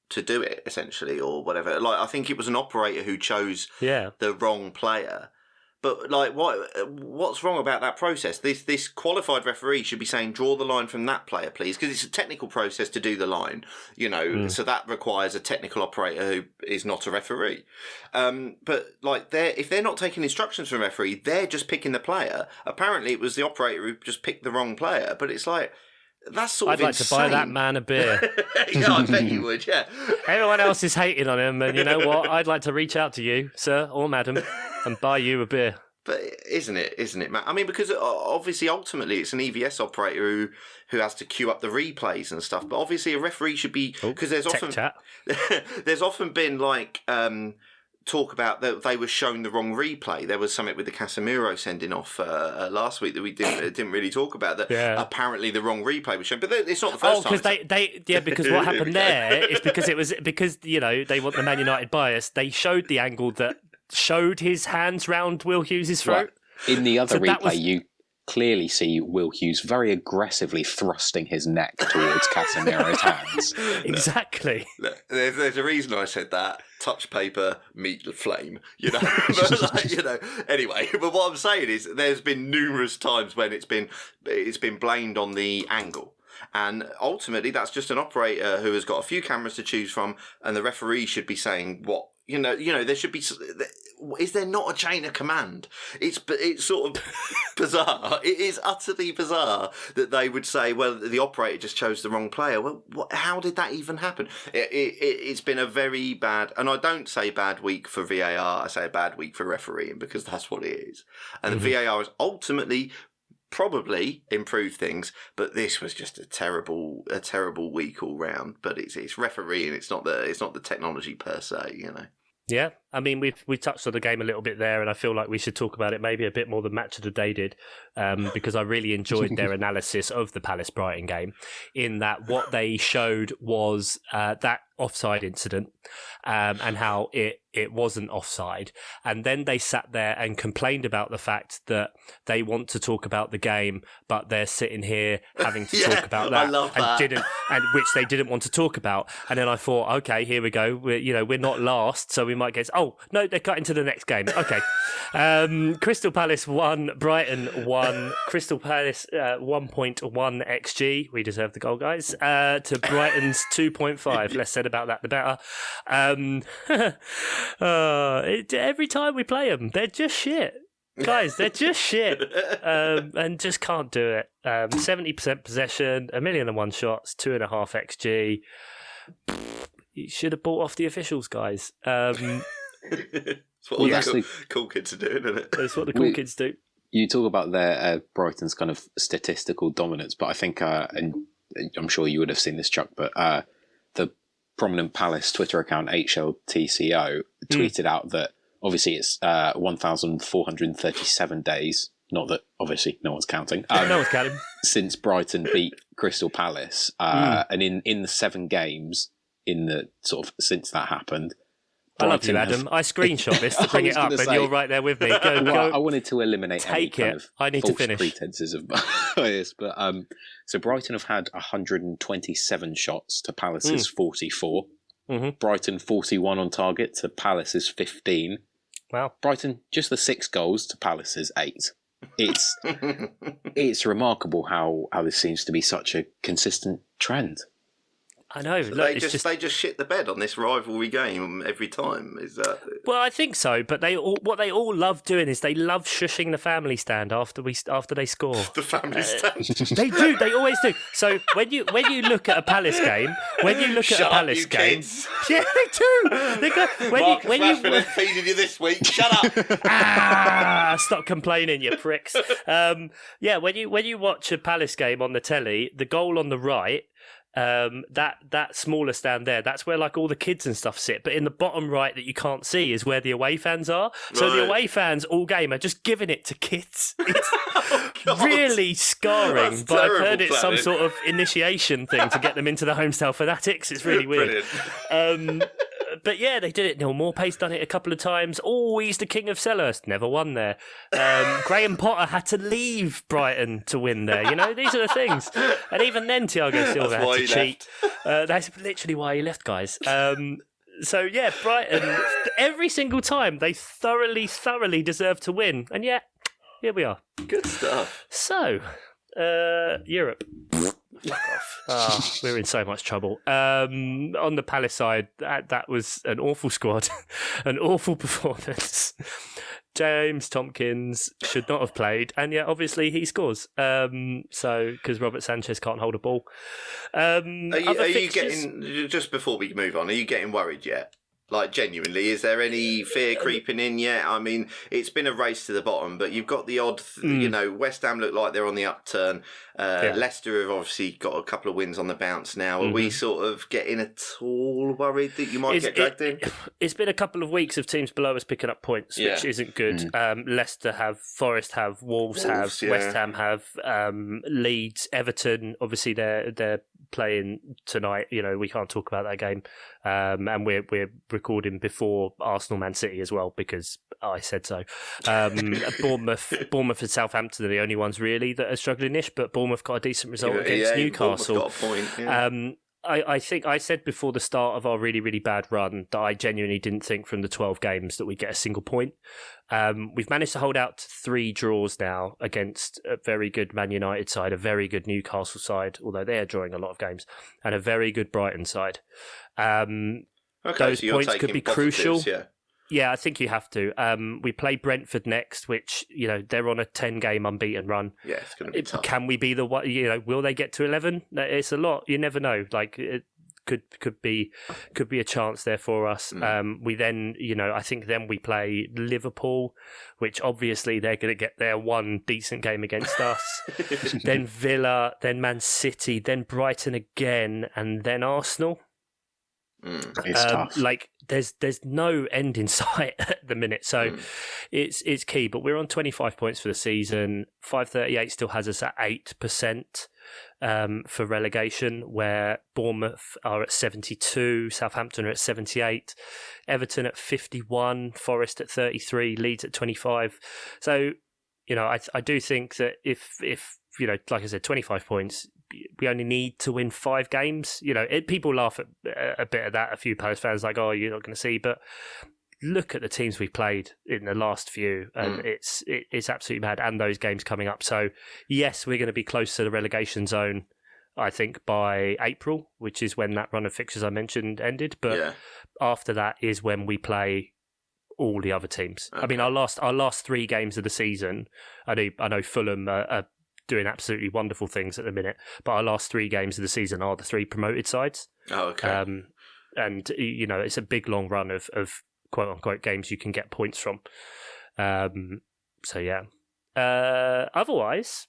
to do it, essentially, or whatever. Like, I think it was an operator who chose the wrong player. But like, what's wrong about that process? This qualified referee should be saying, draw the line from that player, please, because it's a technical process to do the line, so that requires a technical operator who is not a referee. But like, if they're not taking instructions from a referee, they're just picking the player. Apparently, it was the operator who just picked the wrong player. But it's like, that's sort of I'd like insane. to buy that man a beer. Yeah, I bet you would, yeah. Everyone else is hating on him, and you know what? I'd like to reach out to you, sir or madam, and buy you a beer. But isn't it, Matt? I mean, because obviously, ultimately, it's an EVS operator who has to queue up the replays and stuff. But obviously, a referee should be, because there's often been like talk about that they were shown the wrong replay. There was something with the Casemiro sending off last week that we didn't really talk about. That apparently the wrong replay was shown, but it's not the first time. Because what happened there is because they want the Man United bias. They showed the angle that showed his hands round Will Hughes' throat. Right. In the other replay, you clearly see Will Hughes very aggressively thrusting his neck towards Casemiro's hands. Exactly. There's a reason I said that. Touch paper, meet the flame. But, Anyway, but what I'm saying is, there's been numerous times when it's been blamed on the angle. And ultimately, that's just an operator who has got a few cameras to choose from, and the referee should be saying what. There should be. Is there not a chain of command? It's sort of bizarre. It is utterly bizarre that they would say, well, the operator just chose the wrong player. Well, how did that even happen? It's been a very bad, and I don't say bad week for VAR, I say a bad week for refereeing, because that's what it is. And the VAR has ultimately probably improved things, but this was just a terrible week all round. But it's refereeing. It's not the technology per se. Yeah, I mean, we've touched on the game a little bit there, and I feel like we should talk about it maybe a bit more than Match of the Day did, because I really enjoyed their analysis of the Palace-Brighton game, in that what they showed was that offside incident and how it wasn't offside. And then they sat there and complained about the fact that they want to talk about the game, but they're sitting here having to talk about that. I love that. Which they didn't want to talk about. And then I thought, okay, here we go. We're not last, so we might get. Oh no, they're cutting to the next game. Okay, Crystal Palace 1, Brighton 1. Crystal Palace 1.1 XG. We deserve the goal, guys. To Brighton's 2.5. Less said about that, the better. Every time we play them, they're just shit. Guys, they're just shit. And just can't do it. 70% possession, 1,000,001 shots, 2.5 XG. You should have bought off the officials, guys. That's what all the cool kids are doing, isn't it? That's what the cool kids do. You talk about their Brighton's kind of statistical dominance, but I think, and I'm sure you would have seen this, Chuck, but the prominent Palace Twitter account, HLTCO, tweeted out that obviously it's 1,437 days. Not that obviously no one's counting. No one's counting. Since Brighton beat Crystal Palace, and in the 7 games since that happened. I love you, Adam. I screenshot this to bring it up, and you're right there with me. Go. I wanted to eliminate any kind of I need false to finish. pretenses of bias, but so Brighton have had 127 shots to Palace's 44. Mm-hmm. Brighton 41 on target to Palace's 15. Wow. Brighton just the 6 goals to Palace's 8. It's remarkable how this seems to be such a consistent trend. I know. So look, they just shit the bed on this rivalry game every time. Is that? Well, I think so. But what they all love doing is they love shushing the family stand after they score. The family stand. They do. They always do. So when you look at a Palace game, Kids. Yeah, they do. They go when you feeding you this week. Shut up. Stop complaining, you pricks. Yeah, when you watch a Palace game on the telly, the goal on the right. That smaller stand there, that's where like all the kids and stuff sit, but in the bottom right that you can't see is where the away fans are. So the away fans all game are just giving it to kids. It's really scarring. That's but I've heard terrible it's some planning. sort of initiation thing to get them into the homestyle fanatics. It's really weird. But yeah, they did it. Neil Morpay's done it a couple of times. Oh, he's the king of Selhurst. Never won there. Graham Potter had to leave Brighton to win there. These are the things. And even then, Thiago Silva had to cheat. That's literally why he left, guys. So yeah, Brighton, every single time, they thoroughly deserve to win. And yet, here we are. Good stuff. So, Europe. Fuck off. We're in so much trouble. On the Palace side, that was an awful squad, an awful performance. James Tompkins should not have played, and yet obviously he scores. Because Robert Sanchez can't hold a ball. Are you getting, just before we move on, are you getting worried yet? Like, genuinely, is there any fear creeping in yet? I mean, it's been a race to the bottom, but you've got the odd, West Ham look like they're on the upturn. Leicester have obviously got a couple of wins on the bounce now. Are we sort of getting at all worried that you might get dragged in? It's been a couple of weeks of teams below us picking up points, which isn't good. Leicester have, Forest have, Wolves have, West Ham have, Leeds, Everton. Obviously, they're playing tonight. We can't talk about that game, and we're recording before Arsenal Man City as well because I said so. Bournemouth and Southampton are the only ones really that are struggling-ish, but Bournemouth got a decent result against Newcastle. Got a point, I think I said before the start of our really, really bad run that I genuinely didn't think from the 12 games that we'd get a single point. We've managed to hold out to 3 draws now against a very good Man United side, a very good Newcastle side, although they're drawing a lot of games, and a very good Brighton side. Those points could be crucial. Yeah, I think you have to. We play Brentford next, which, they're on a 10-game unbeaten run. Yeah, it's going to be tough. Can we be the one, will they get to 11? It's a lot. You never know. Like, it could be a chance there for us. We then, I think then we play Liverpool, which obviously they're going to get their one decent game against us. Then Villa, then Man City, then Brighton again, and then Arsenal. It's tough. Like there's no end in sight at the minute, so it's key. But we're on 25 points for the season. 538 still has us at 8% for relegation, where Bournemouth are at 72, Southampton are at 78, Everton at 51, Forest at 33, Leeds at 25. So I do think that if like I said, 25 points. We only need to win 5 games. People laugh at a bit of that. A few Palace fans like, "Oh, you're not going to see." But look at the teams we've played in the last few, and it's absolutely mad. And those games coming up. So yes, we're going to be close to the relegation zone. I think by April, which is when that run of fixtures I mentioned ended. But after that is when we play all the other teams. Okay. I mean, our last 3 games of the season. I know Fulham are doing absolutely wonderful things at the minute, but our last 3 games of the season are the 3 promoted sides. Oh, okay. And it's a big long run of quote unquote games you can get points from. So yeah. Otherwise,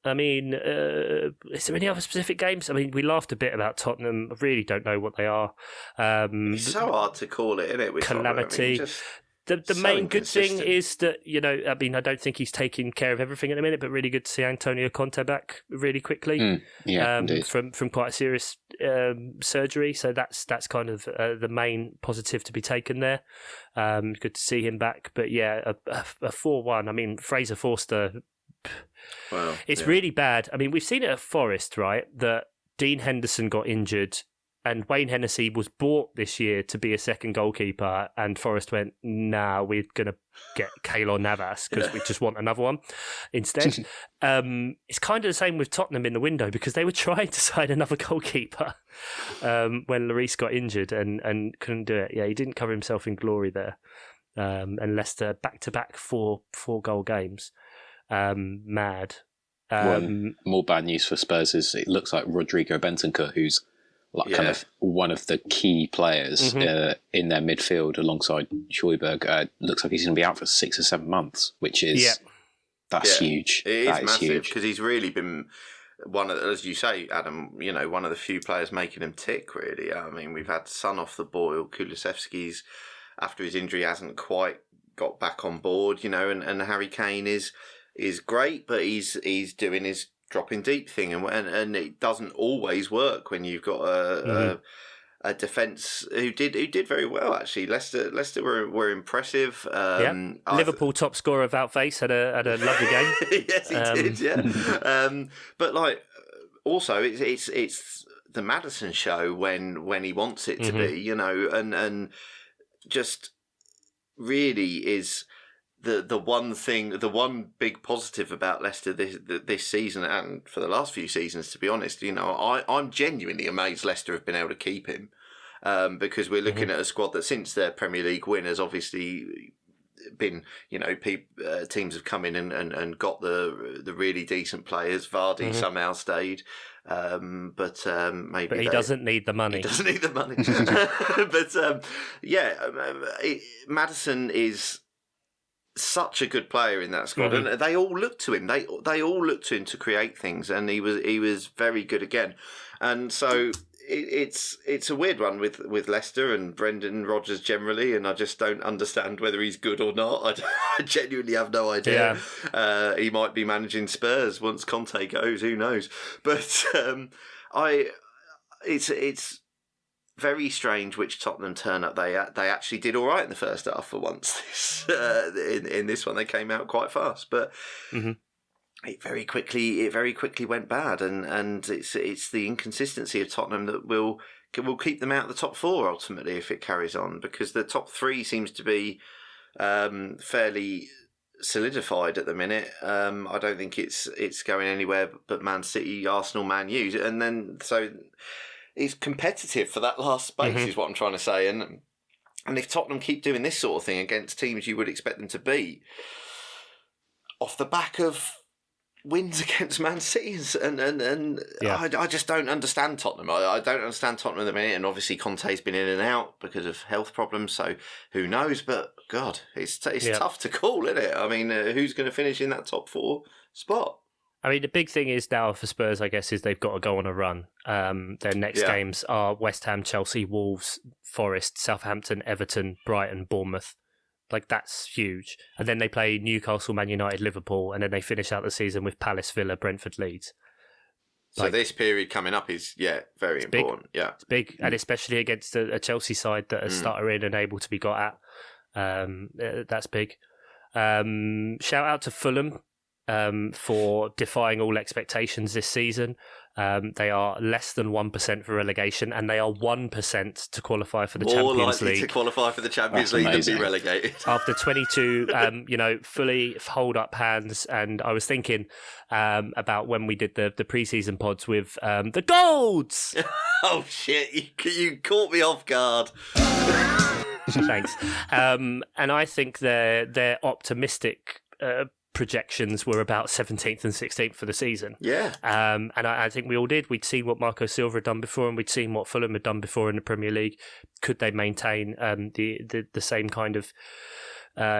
I mean, is there any other specific games? I mean, we laughed a bit about Tottenham. I really don't know what they are. It's so hard to call it, isn't it? Calamity. The main good thing is that, I mean, I don't think he's taking care of everything in a minute, but really good to see Antonio Conte back really quickly. From quite a serious surgery. So that's kind of the main positive to be taken there. Good to see him back. But yeah, a 4-1. I mean, Fraser Forster. Wow, it's really bad. I mean, we've seen it at Forest, right? That Dean Henderson got injured. And Wayne Hennessy was bought this year to be a second goalkeeper, and Forest went, "Nah, we're going to get Keylor Navas because we just want another one instead." It's kind of the same with Tottenham in the window because they were trying to sign another goalkeeper when Lloris got injured and couldn't do it. Yeah, he didn't cover himself in glory there. And Leicester back-to-back 4-goal games. Mad. More bad news for Spurs is it looks like Rodrigo Bentancur, who's kind of one of the key players in their midfield alongside Sjoberg, looks like he's going to be out for 6 or 7 months, which is that's huge. It is massive because he's really been one of, as you say, Adam, one of the few players making him tick. Really, I mean, we've had Son off the boil. Kulusevski's after his injury hasn't quite got back on board, and Harry Kane is great, but he's doing his dropping deep thing, and it doesn't always work when you've got a defence who did very well actually. Leicester were impressive. Liverpool top scorer of Outface had a lovely game. Yes, he did. Yeah, but also it's the Maddison show when he wants it to be, and just really is. The one big positive about Leicester this season and for the last few seasons, to be honest, I'm genuinely amazed Leicester have been able to keep him because we're looking at a squad that since their Premier League win has obviously been, teams have come in and got the really decent players. Vardy somehow stayed. But he doesn't need the money. He doesn't need the money. But Maddison is such a good player in that squad, and they all look to him. They all look to him to create things, and he was very good again. And so it's a weird one with Leicester and Brendan Rodgers generally, and I just don't understand whether he's good or not. I genuinely have no idea. Yeah. He might be managing Spurs once Conte goes. Who knows? But it's very strange which Tottenham turn up. They actually did all right in the first half for once. In this one, they came out quite fast, but it very quickly went bad, and it's the inconsistency of Tottenham that will keep them out of the top four ultimately if it carries on, because the top three seems to be fairly solidified at the minute. I don't think it's going anywhere but Man City, Arsenal, Man U, and then so. It's competitive for that last space, is what I'm trying to say. And if Tottenham keep doing this sort of thing against teams you would expect them to beat, off the back of wins against Man City, and I just don't understand Tottenham. I don't understand Tottenham at the minute, and obviously Conte's been in and out because of health problems, so who knows? But God, it's tough to call, isn't it? I mean, who's going to finish in that top four spot? I mean, the big thing is now for Spurs, I guess, is they've got to go on a run. Their next games are West Ham, Chelsea, Wolves, Forest, Southampton, Everton, Brighton, Bournemouth. Like, that's huge. And then they play Newcastle, Man United, Liverpool, and then they finish out the season with Palace, Villa, Brentford, Leeds. So this period coming up is, very important. Big. Yeah, it's big, and especially against a Chelsea side that are stuttering and able to be got at. That's big. Shout out to Fulham. For defying all expectations this season. They are less than 1% for relegation, and they are 1% to qualify for the Champions League. More likely to qualify for the Champions League than be relegated. After 22, fully hold up hands. And I was thinking about when we did the pre-season pods with the Golds. Oh, shit. You caught me off guard. Thanks. And I think they're optimistic projections were about 17th and 16th for the season. Yeah. And I think we all did. We'd seen what Marco Silva had done before, and we'd seen what Fulham had done before in the Premier League. Could they maintain the same kind of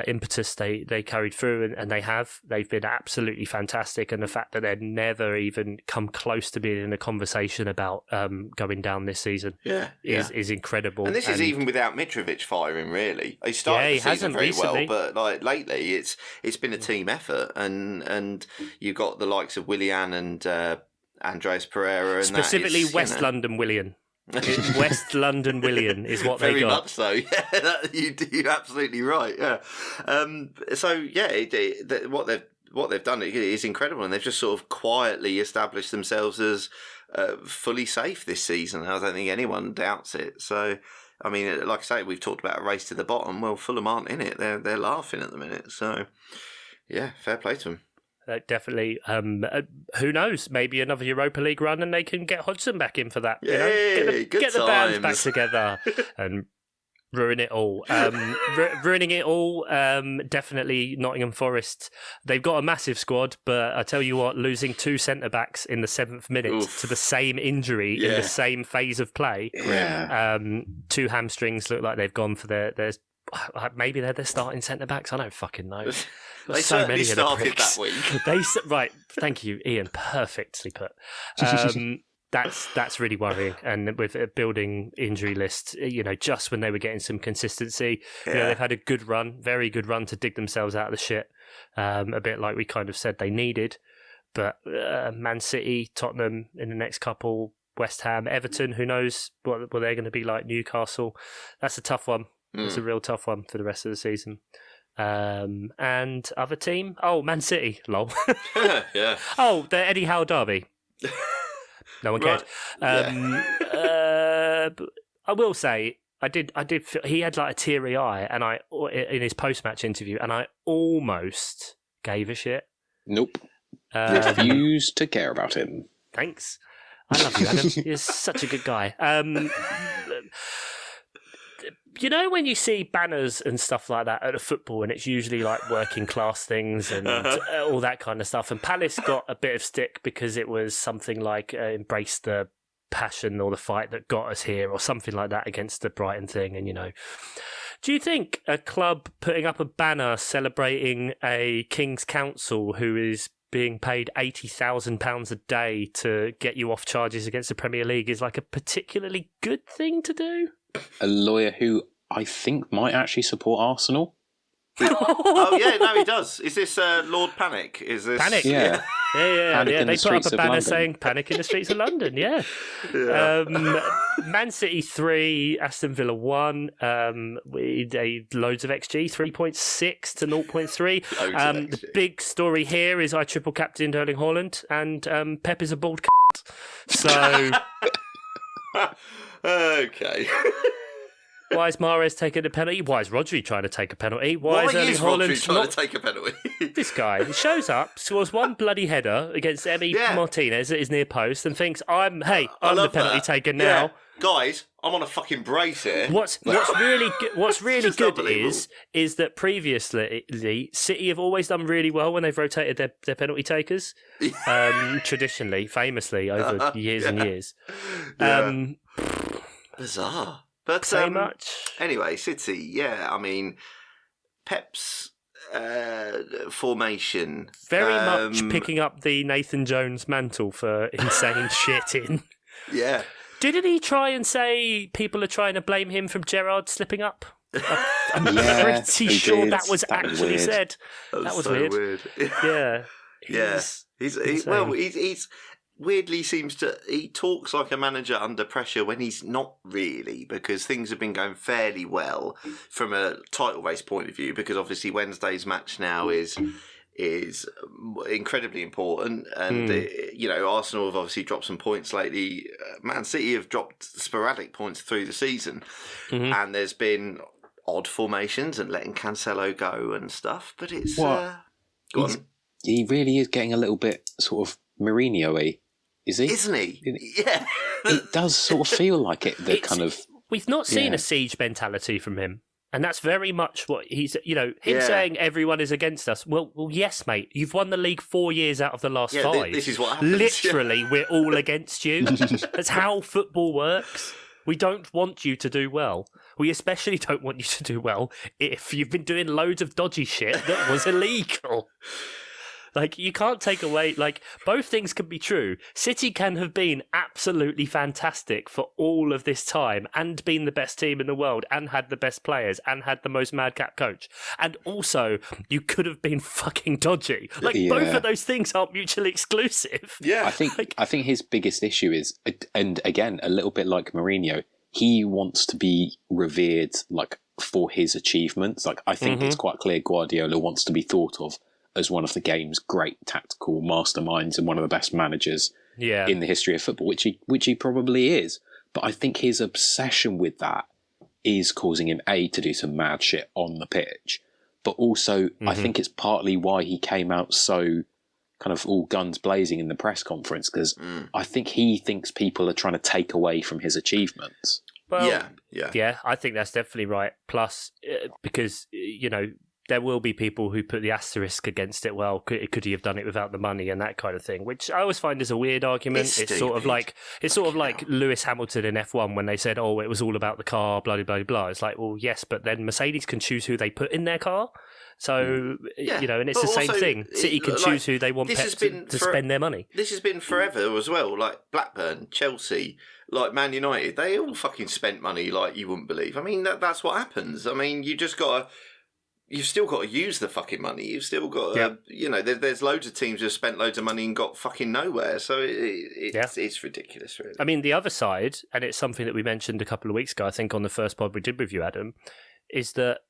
impetus they carried through, and they have. They've been absolutely fantastic, and the fact that they've never even come close to being in a conversation about going down this season is incredible. And this is even without Mitrovic firing, really. He started the season very well, but like lately it's been a team effort, and you've got the likes of Willian and Andreas Pereira, and specifically West London Willian. West London Willian is what they got. Very much so. Yeah, you're absolutely right. Yeah. What they've done is incredible, and they've just sort of quietly established themselves as fully safe this season. I don't think anyone doubts it. So, I mean, like I say, we've talked about a race to the bottom. Well, Fulham aren't in it. They're laughing at the minute. So, yeah, fair play to them. Definitely. Who knows? Maybe another Europa League run, and they can get Hodgson back in for that. Yay, get the bands back together and ruin it all. Ruining it all. Definitely Nottingham Forest. They've got a massive squad, but I tell you what, losing two centre backs in the 7th minute to the same injury in the same phase of play. Yeah. Two hamstrings look like they've gone for their maybe they're their starting centre backs. I don't fucking know. They so certainly many started that week. Right, thank you, Ian. Perfectly put. That's really worrying. And with a building injury list, just when they were getting some consistency, they've had a good run, very good run to dig themselves out of the shit. A bit like we kind of said they needed. But Man City, Tottenham in the next couple, West Ham, Everton, who knows what they're going to be like, Newcastle. That's a tough one. It's a real tough one for the rest of the season. And other team? Oh, Man City. Lol. Yeah. Oh, the Eddie Howe derby. No one cared. I will say, I did feel he had like a teary eye, and in his post-match interview, and I almost gave a shit. Nope. Refused to care about him. Thanks. I love you, Adam. You're such a good guy. you know when you see banners and stuff like that at a football, and it's usually like working class things and all that kind of stuff. And Palace got a bit of stick because it was something like embrace the passion or the fight that got us here, or something like that against the Brighton thing. And do you think a club putting up a banner celebrating a King's Counsel who is being paid £80,000 a day to get you off charges against the Premier League is like a particularly good thing to do? A lawyer who I think might actually support Arsenal. Oh yeah, no, he does. Is this Lord Panic? Is this Panic? Yeah. Yeah. Panic They put up a banner saying "Panic in the streets of London." Yeah. Man City 3, Aston Villa 1. Loads of XG, 3.6 to 0.3. The big story here is I triple captained Erling Haaland, and Pep is a bald c***. So. Okay. Why is Mahrez taking a penalty? Why is Rodri trying to take a penalty? Why is is Erling Rodri Haaland trying to take a penalty? This guy shows up, scores one bloody header against Martinez at his near post, and thinks, I'm the penalty taker now. Yeah. Guys, I'm on a fucking brace here. What's really good is that previously City have always done really well when they've rotated their penalty takers, traditionally, famously over years and years. Bizarre. But so much. Anyway, City, yeah, I mean, Pep's formation. Very much picking up the Nathan Jones mantle for insane shit in. Yeah. Didn't he try and say people are trying to blame him from Gerrard slipping up? I'm pretty sure that was actually said. That was so weird. Yeah. He's weirdly he talks like a manager under pressure when he's not really, because things have been going fairly well from a title race point of view, because obviously Wednesday's match now is incredibly important, and Arsenal have obviously dropped some points lately. Man City have dropped sporadic points through the season, and there's been odd formations and letting Cancelo go and stuff, but it's he really is getting a little bit sort of Mourinho-y. Is he? Isn't he? Yeah. It does sort of feel like it. We've not seen a siege mentality from him. And that's very much what he's, saying everyone is against us. Well, yes, mate. You've won the league 4 years out of the last 5. This is what happens. Literally, we're all against you. That's how football works. We don't want you to do well. We especially don't want you to do well if you've been doing loads of dodgy shit that was illegal. Like, you can't take away, both things can be true. City can have been absolutely fantastic for all of this time and been the best team in the world and had the best players and had the most madcap coach. And also, you could have been fucking dodgy. Both of those things aren't mutually exclusive. Yeah. I think his biggest issue is, and again, a little bit like Mourinho, he wants to be revered, for his achievements. I think it's quite clear Guardiola wants to be thought of as one of the game's great tactical masterminds and one of the best managers in the history of football, which he probably is. But I think his obsession with that is causing him, A, to do some mad shit on the pitch, but also I think it's partly why he came out so kind of all guns blazing in the press conference, because I think he thinks people are trying to take away from his achievements. Well, yeah, I think that's definitely right. Plus, because, there will be people who put the asterisk against it. Well, could he have done it without the money and that kind of thing? Which I always find is a weird argument. It's sort of like Lewis Hamilton in F1 when they said, "Oh, it was all about the car." Blah blah blah. It's like, well, yes, but then Mercedes can choose who they put in their car. So and it's the same thing. City can choose who they want Pep to spend their money. This has been forever as well. Like Blackburn, Chelsea, like Man United, they all fucking spent money like you wouldn't believe. I mean, that's what happens. I mean, you've still got to use the fucking money. You've still got to, there's loads of teams who have spent loads of money and got fucking nowhere. So it's ridiculous, really. I mean, the other side, and it's something that we mentioned a couple of weeks ago, I think on the first pod we did with you, Adam, is that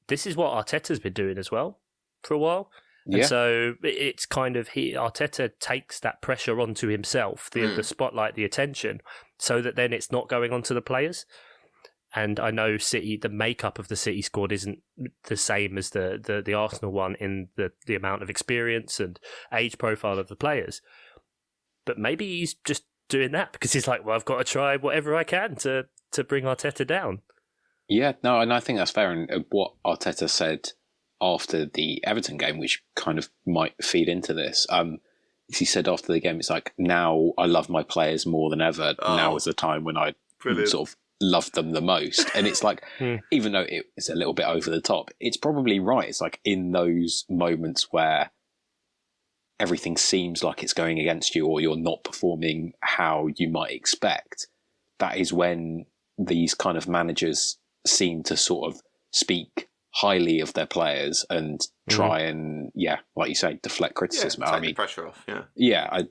this is what Arteta's been doing as well for a while. And so it's kind of Arteta takes that pressure onto himself, the spotlight, the attention, so that then it's not going onto the players. And I know City, the makeup of the City squad isn't the same as the Arsenal one in the amount of experience and age profile of the players. But maybe he's just doing that because he's like, well, I've got to try whatever I can to bring Arteta down. Yeah, no, and I think that's fair. And what Arteta said after the Everton game, which kind of might feed into this, he said after the game, it's like, now I love my players more than ever. Now is the time when I sort of love them the most. And it's like, even though it's a little bit over the top, it's probably right. It's like in those moments where everything seems like it's going against you or you're not performing how you might expect, that is when these kind of managers seem to sort of speak highly of their players and try and, like you say, deflect criticism. Take the pressure off,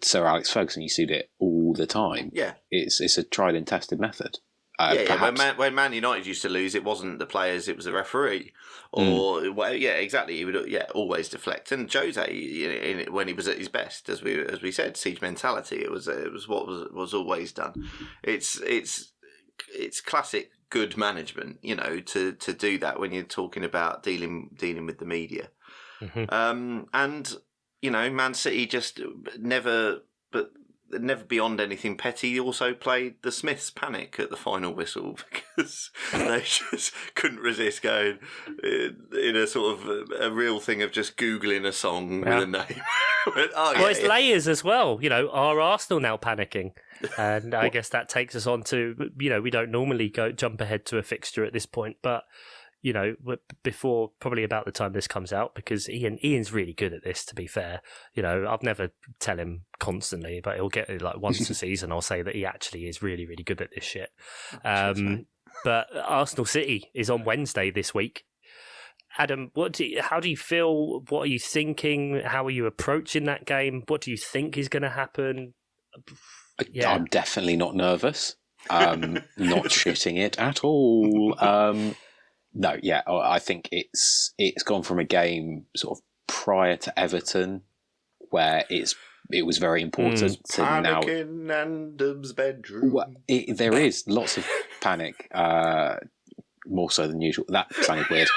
Sir Alex Ferguson, you see it all the time. Yeah. It's a tried and tested method. When Man United used to lose, it wasn't the players, it was the referee. Or exactly. He would always deflect. And Jose, when he was at his best, as we said, siege mentality. It was what was always done. It's classic good management, to do that when you're talking about dealing with the media. And Man City just never beyond anything petty, also played the Smiths' Panic at the final whistle because they just couldn't resist going in a sort of a real thing of just Googling a song with a name. It's layers as well. Are Arsenal now panicking? And I guess that takes us on to, we don't normally jump ahead to a fixture at this point, but before probably about the time this comes out, because Ian's really good at this, to be fair. I've never tell him constantly, but he'll get it like once a season. I'll say that he actually is really, really good at this shit. But Arsenal City is on Wednesday this week. Adam, how do you feel? What are you thinking? How are you approaching that game? What do you think is going to happen? I'm definitely not nervous. Not shitting it at all. No, I think it's gone from a game sort of prior to Everton, where it was very important, to now. Panic in Andam's bedroom. Well, there is lots of panic, more so than usual. That sounded weird.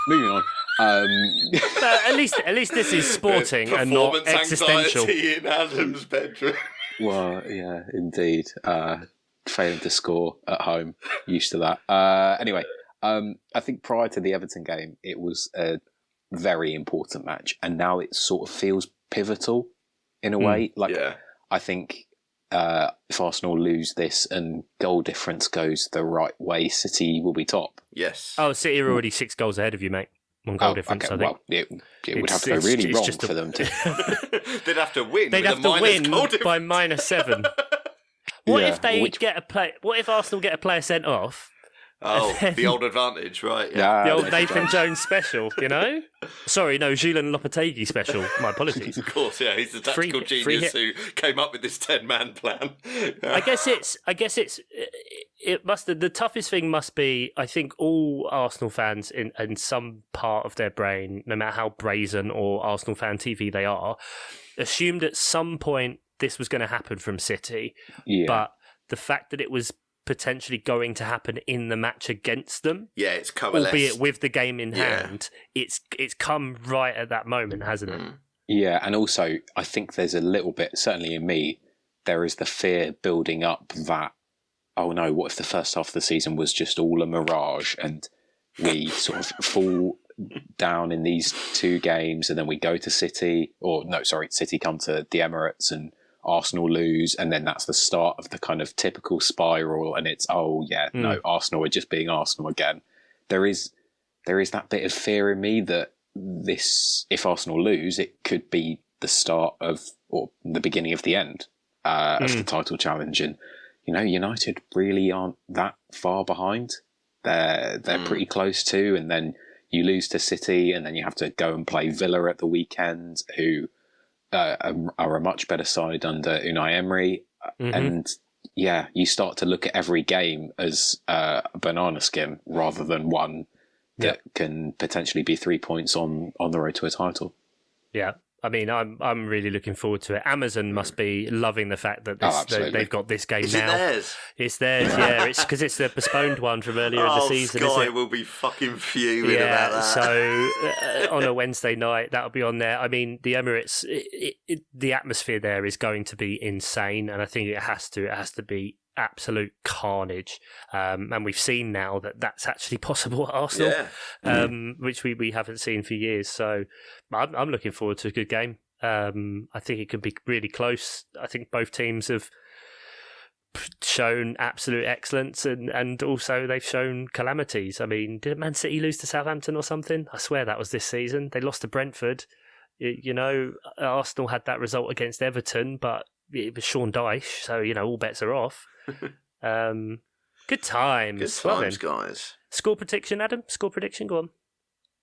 Moving on. At least this is sporting and not existential. Anxiety in Adam's bedroom. Well, yeah, indeed. Failing to score at home, used to that. Anyway. I think prior to the Everton game, it was a very important match, and now it sort of feels pivotal in a way. I think if Arsenal lose this and goal difference goes the right way, City will be top. Yes. Oh, City are already 6 goals ahead of you, mate. On goal difference, okay. I think. Well, it would have to go really wrong for them to. They'd have to win. They'd have to win by -7. What if they get a play? What if Arsenal get a player sent off? Oh, the old advantage, right? Yeah. The old Nathan Jones special, Sorry, no, Julian Lopetegui special. My apologies. Of course, yeah, he's the tactical genius who came up with this 10-man plan. I guess the toughest thing must be, I think all Arsenal fans in some part of their brain, no matter how brazen or Arsenal fan TV they are, assumed at some point this was going to happen from City. Yeah. But the fact that it was potentially going to happen in the match against them. Yeah, it's coalesced. Albeit with the game in hand, it's come right at that moment, hasn't it? Yeah, and also I think there's a little bit, certainly in me, there is the fear building up that, oh no, what if the first half of the season was just all a mirage and we sort of fall down in these 2 games and then we go to City, City come to the Emirates and Arsenal lose, and then that's the start of the kind of typical spiral, and it's Arsenal are just being Arsenal again. There is that bit of fear in me that this, if Arsenal lose, it could be the start of, or the beginning of the end of the title challenge. And United really aren't that far behind. They're pretty close to, and then you lose to City, and then you have to go and play Villa at the weekend, who are a much better side under Unai Emery. And you start to look at every game as a banana skin rather than one that can potentially be 3 points on the road to a title. Yeah. I mean, I'm really looking forward to it. Amazon must be loving the fact that they've got this game now. It's theirs, yeah. It's because it's the postponed one from earlier in the season. Sky will be fucking fuming about that. So on a Wednesday night, that'll be on there. I mean, the Emirates, the atmosphere there is going to be insane, and I think it has to be absolute carnage. And we've seen now that that's actually possible at Arsenal, which we haven't seen for years. So I'm looking forward to a good game. I think it could be really close. I think both teams have shown absolute excellence and also they've shown calamities. I mean, didn't Man City lose to Southampton or something? I swear that was this season. They lost to Brentford. You know, Arsenal had that result against Everton, but it was Sean Dyche, so, you know, all bets are off. Good times. Good times, guys. Score prediction, Adam? Score prediction, go on.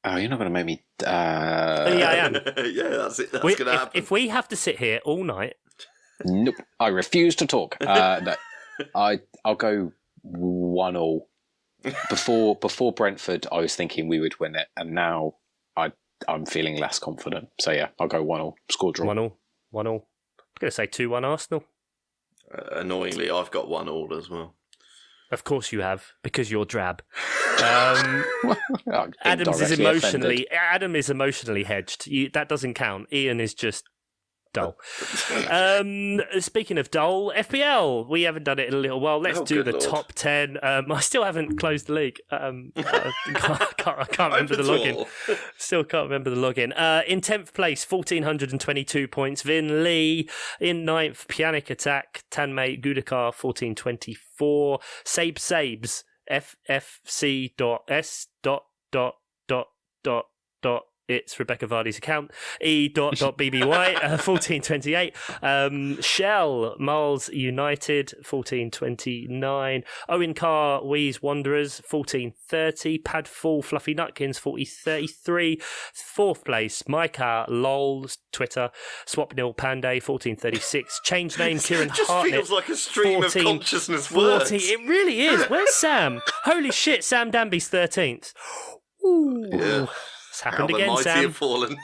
Oh, you're not going to make me... Yeah, I am. Yeah, that's it. That's going to happen. If we have to sit here all night... Nope, I refuse to talk. No, I'll go 1-1. Before Brentford, I was thinking we would win it, and now I'm feeling less confident. So yeah, I'll go 1-1. Score draw. 1-1. I'm going to say 2-1 Arsenal. Annoyingly, I've got 1-1 as well. Of course you have, because you're drab. Adam is emotionally hedged. That doesn't count. Ian is just dull. Speaking of dull, FPL, we haven't done it in a little while. Let's do the top 10. I still haven't closed the league. I can't remember the login. Still can't remember the login. In 10th place, 1,422 points, Vin Lee. In 9th, Panic Attack, Tanmay Gudakar, 1,424. Sabes, FFC.S. It's Rebecca Vardy's account. E.BBY, 1428. Shell, Miles United, 1429. Owen Carr, Wees Wanderers, 1430. Padfall, Fluffy Nutkins, 4033. 4th place, Micah, LOL, Twitter. Swapnil Pandey, 1436. Change name, Kieran It just Hartnett. feels like a stream of consciousness words. It really is. Where's Sam? Holy shit, Sam Danby's 13th. Ooh. Yeah. It's happened How again, the mighty Sam. have fallen.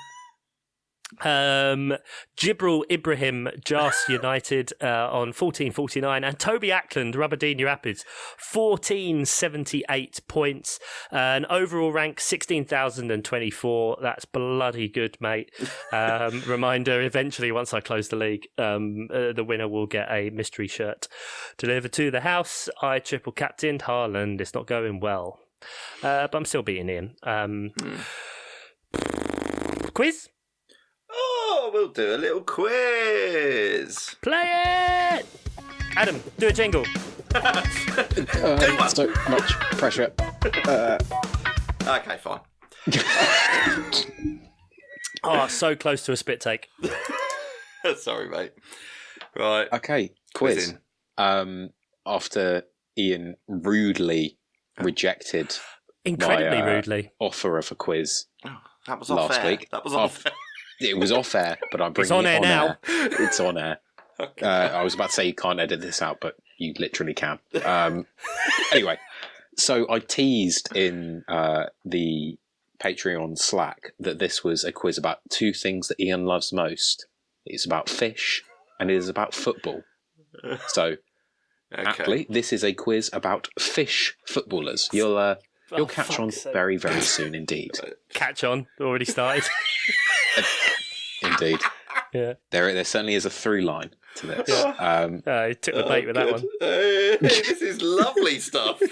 Jibril Ibrahim, Jas United on 1449, and Toby Ackland, Rubberdean Rapids, 1478 points. An overall rank 16,024. That's bloody good, mate. Reminder: eventually, once I close the league, the winner will get a mystery shirt delivered to the house. I triple captained Haaland. It's not going well, but I'm still beating Ian. Quiz. Oh, we'll do a little quiz. Play it! Adam, do a jingle. So much pressure. Okay, fine. Oh, so close to a spit take. Sorry, mate. Right. Okay, quiz. After Ian rudely rejected Incredibly my, rudely offer of a quiz That was last off air. week. That was off air. It was off air, but I'm bringing It's on it air on now. air. It's on air. Okay. I was about to say you can't edit this out, but you literally can. Anyway, so I teased in the Patreon Slack that this was a quiz about two things that Ian loves most. It's about fish and it is about football. So, aptly, this is a quiz about fish footballers. You'll catch on very, very soon indeed. Catch on, already started. Indeed. Yeah. There certainly is a through line to this. He took the bait with that one. This is lovely stuff.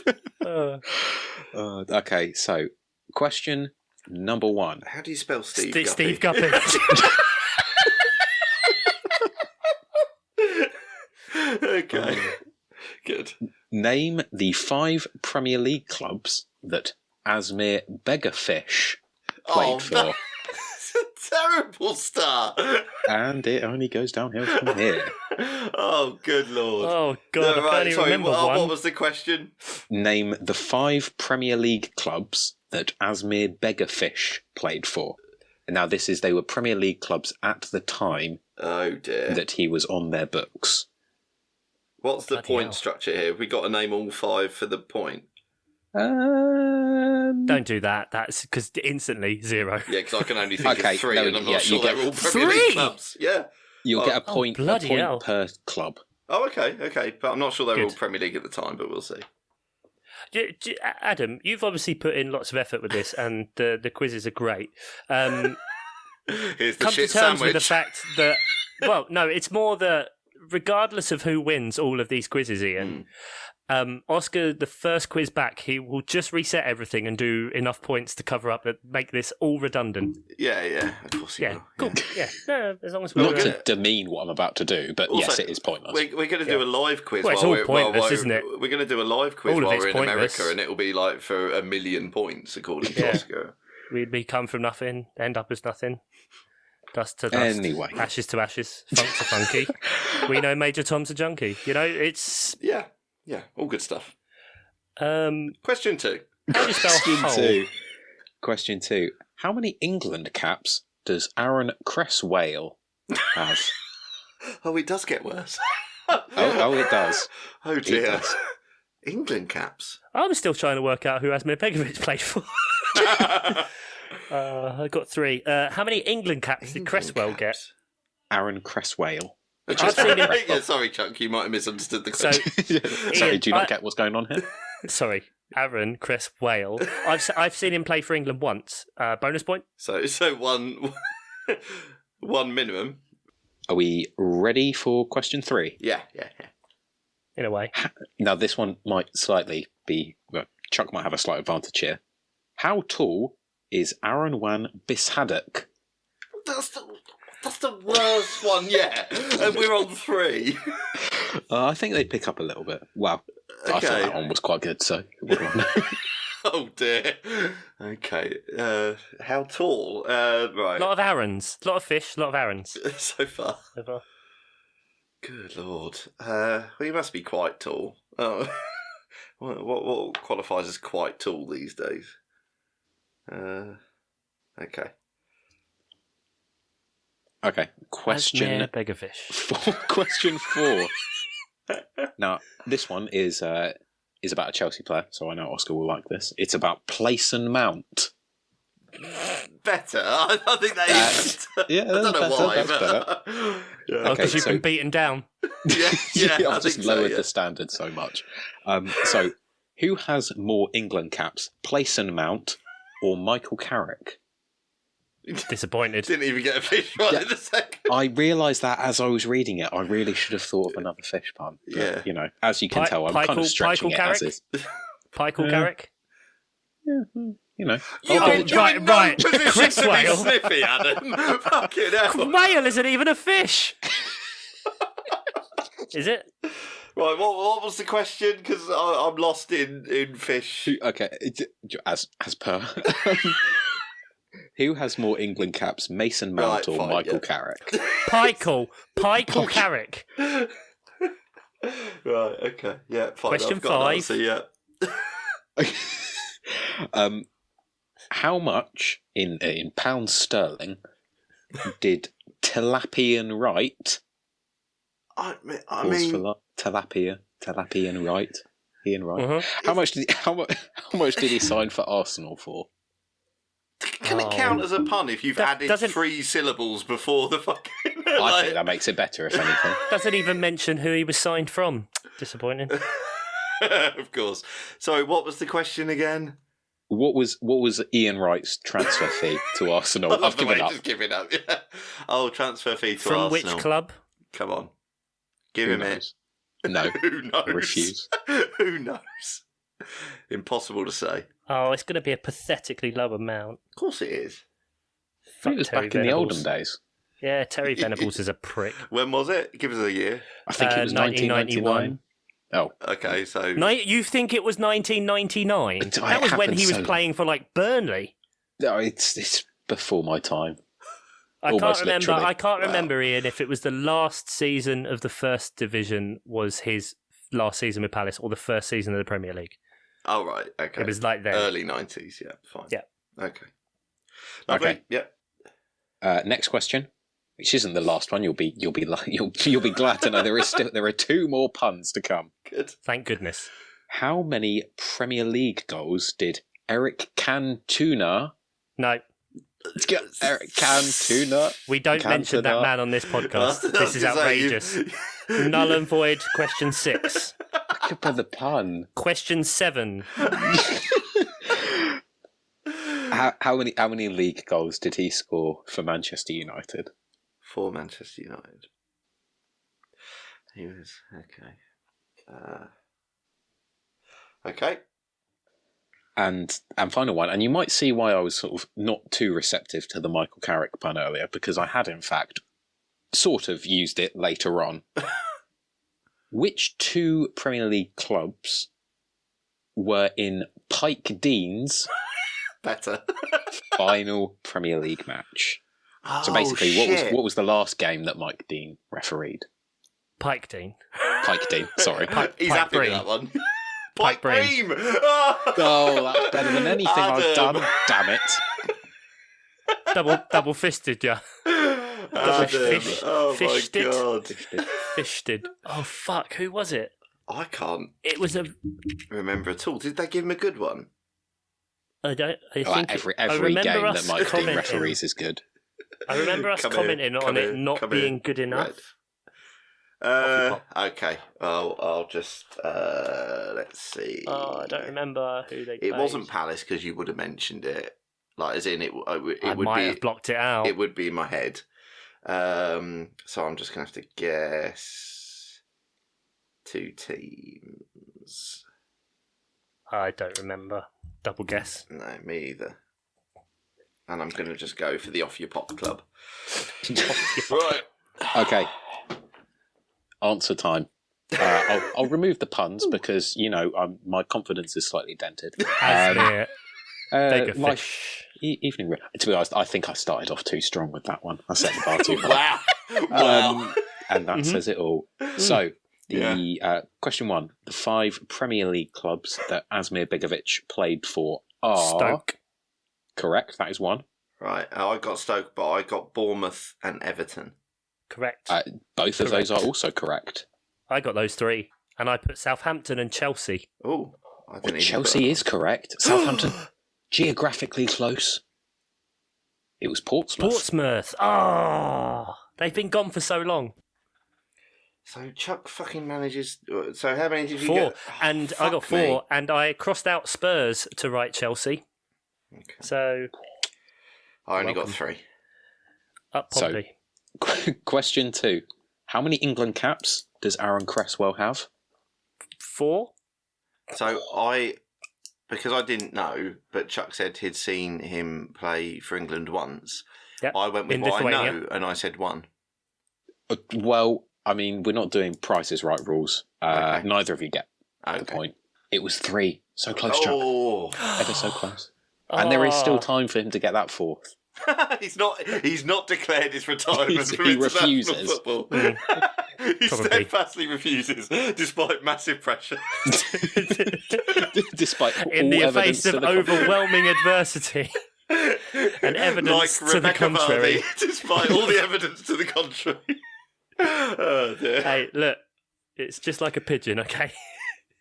Okay, so question number 1. How do you spell Steve Guppy? Steve Guppy. Okay. Good. Name the 5 Premier League clubs that Asmir Beggarfish played for. That's a terrible start. And it only goes downhill from here. Oh, good lord. Oh, God, I can't even remember one. What was the question? Name the 5 Premier League clubs that Asmir Beggarfish played for. And now they were Premier League clubs at the time that he was on their books. What's the point structure here? Have we got to name all 5 for the point? Don't do that. That's because instantly 0. Yeah, because I can only think of 3, and I'm not sure get they're all Premier 3? League clubs. Yeah. You'll get a point per club. Oh, okay. But I'm not sure they're all Premier League at the time, but we'll see. Adam, you've obviously put in lots of effort with this, and the quizzes are great. Here's the Come shit to terms sandwich. with the fact that... Well, no, it's more that regardless of who wins all of these quizzes, Ian, Oscar, the first quiz back, he will just reset everything and do enough points to cover up that make this all redundant. Yeah, of course he will. Cool. Yeah, no, as long as we're Not to demean what I'm about to do, but Also, yes, it is pointless. We're going to do a live quiz. Well, it's all pointless, isn't it? We're going to do a live quiz All of while it's we're in pointless. America, and it will be like for 1 million points, according to Oscar. we come from nothing, end up as nothing. Dust to dust. Anyway. Ashes to ashes. Funk to funky. We know Major Tom's a junkie. You know, it's... Yeah, all good stuff. How Question 2. do you spell hole? Question 2. How many England caps does Aaron Cresswell have? Oh, it does get worse. Oh, it does. Oh, It dear. does. England caps. I'm still trying to work out who Asmir Begovic played for. I got 3. How many England caps did Cresswell get? Aaron Cresswell. I've seen him. Yeah, sorry, Chuck, you might have misunderstood the question. Sorry, Ian, do you not get what's going on here? Sorry, Aaron Cresswell. I've seen him play for England once. Bonus point. So one minimum. Are we ready for question 3? Yeah. In a way. Now, this one might slightly be... Well, Chuck might have a slight advantage here. How tall is Aaron Wan Bissadek? That's the worst one yet, and we're on 3. I think they pick up a little bit. Wow. I thought Okay. that one was quite good, so... what do I know? Oh dear. Okay. How tall? Right. A lot of Aarons. A lot of fish. A lot of Aarons. So far. Good lord. Well, you must be quite tall. Oh. What qualifies as quite tall these days? Okay. Okay. Question Asmir Begovic. Question 4. Now, this one is about a Chelsea player, so I know Oscar will like this. It's about Plaice and Mount. Better. I think that is. Yeah, I don't know why. that's But... yeah. Oh, because you've so- been beaten down. Yeah, I I've just think so, lowered yeah. the standard so much. So, who has more England caps, Plaice and Mount or Michael Carrick? Disappointed. Didn't even get a fish right in the second. I realised that as I was reading it, I really should have thought of another fish pun. But, Yeah. you know, as you can tell, I'm kind of stretching it as is. Michael Carrick. You know. You Oh, were trying right. no position Chris to be Whale. sniffy, Adam. Fucking hell. Whale isn't even a fish. Is it? Right, what was the question? Because I'm lost in fish. Okay, as per. Who has more England caps, Mason Mount Right, or fine, Michael yeah. Carrick? Michael Carrick. Right, okay, yeah, fine. Question I've got an 5. answer, yeah. How much in pounds sterling did Tilapian Wright? I Pause mean, for that. Tilapian Wright. Ian Wright. Uh-huh. How much did he sign for Arsenal for? can it count as a pun if you've That added doesn't- 3 syllables before the fucking... I think that makes it better, if anything. Doesn't even mention who he was signed from. Disappointing. Of course. Sorry, what was the question again? What was Ian Wright's transfer fee to Arsenal? I love I've the way given you up. just given up. Yeah. Oh, transfer fee to From Arsenal. which club? Come on. Give Who him knows? it. No. Who knows? I refuse. Who knows? Impossible to say. Oh, it's going to be a pathetically low amount. Of course it is. Fuck It was Terry back in the Venables. olden days. Yeah, Terry Venables is a prick. When was it? Give us a year. I think it was 1991. Oh, Okay, so... You think it was 1999? It That was when happened he was so- playing for like Burnley. no, it's before my time. I Almost can't remember. literally. I can't remember, Ian, if it was the last season of the first division was his last season with Palace or the first season of the Premier League. Oh, right, okay. It was like that. Early 90s, yeah, fine. Yeah. Okay. Lovely. Okay. Yeah. Next question, which isn't the last one. You'll be glad to know there are 2 more puns to come. Good. Thank goodness. How many Premier League goals did Eric Cantona? No, Eric Cantona. we don't mention that Cantona. man on this podcast. I This was is gonna say, outrageous. Null and void. Question 6. Look at the pun. Question 7. How many league goals did he score for Manchester United? For Manchester United. He was okay. Okay. And final one, and you might see why I was sort of not too receptive to the Michael Carrick pun earlier, because I had in fact sort of used it later on. Which two Premier League clubs were in Pike Dean's Better. final Premier League match? So basically, what was the last game that Mike Dean refereed? Pike Dean. Pike Dean, sorry. He's Pike happy with Bream. that one. Pike Bream. Oh, that's better than anything I've Adam. done. Damn it. Double fisted, yeah. Adam. fish- Oh fished my it. god. Fisted. Oh fuck! Who was it? I can't It was a. remember at all. Did they give him a good one? I don't. I Like think every I game remember that us Mike Dean commenting- referees is good. I remember us Come here, commenting come on here, it not come being here. good enough. Right. Coffee Okay. I'll just let's see. Oh, I don't remember who they. It played. wasn't Palace because you would have mentioned it. Like as in it I would might be. have blocked it out. It would be in my head. So I'm just gonna have to guess two teams. I don't remember. Double guess. No, me either. And I'm gonna just go for the Off Your Pop Club. Right. Okay. Answer time. I'll remove the puns because, my confidence is slightly dented. As it. Take a Like, fish. evening. To be honest, I think I started off too strong with that one. I set the bar too high. Wow. And that says it all. So, question one. The 5 Premier League clubs that Asmir Begovic played for are... Stoke. Correct, that is one. Right. I got Stoke, but I got Bournemouth and Everton. Correct. Both of those are also correct. I got those 3, and I put Southampton and Chelsea. Oh, I didn't even Chelsea put- is correct. Southampton, geographically close. It was Portsmouth. Portsmouth. Ah, they've been gone for so long. So Chuck fucking manages. So how many did you 4, get? and I got Fuck 4, me. and I crossed out Spurs to write Chelsea. Okay. So I only Welcome. got 3. up So- Pompey. Question 2. How many England caps does Aaron Cresswell have? 4. So because I didn't know, but Chuck said he'd seen him play for England once. Yep. I went with In what I Lithuania. know, and I said 1. Well, I mean, we're not doing Price is Right rules. Okay. Neither of you get the Okay. point. It was 3. So close, Chuck. Oh, Ever so close. And there is still Ah. time for him to get that 4th. he's not declared his retirement from He international refuses. football. He Probably. steadfastly refuses, despite massive pressure. Despite In all the evidence face to of the overwhelming adversity and evidence like to Rebecca the contrary. Vardy, despite all the evidence to the contrary. Oh dear. Hey, look, it's just like a pigeon, okay?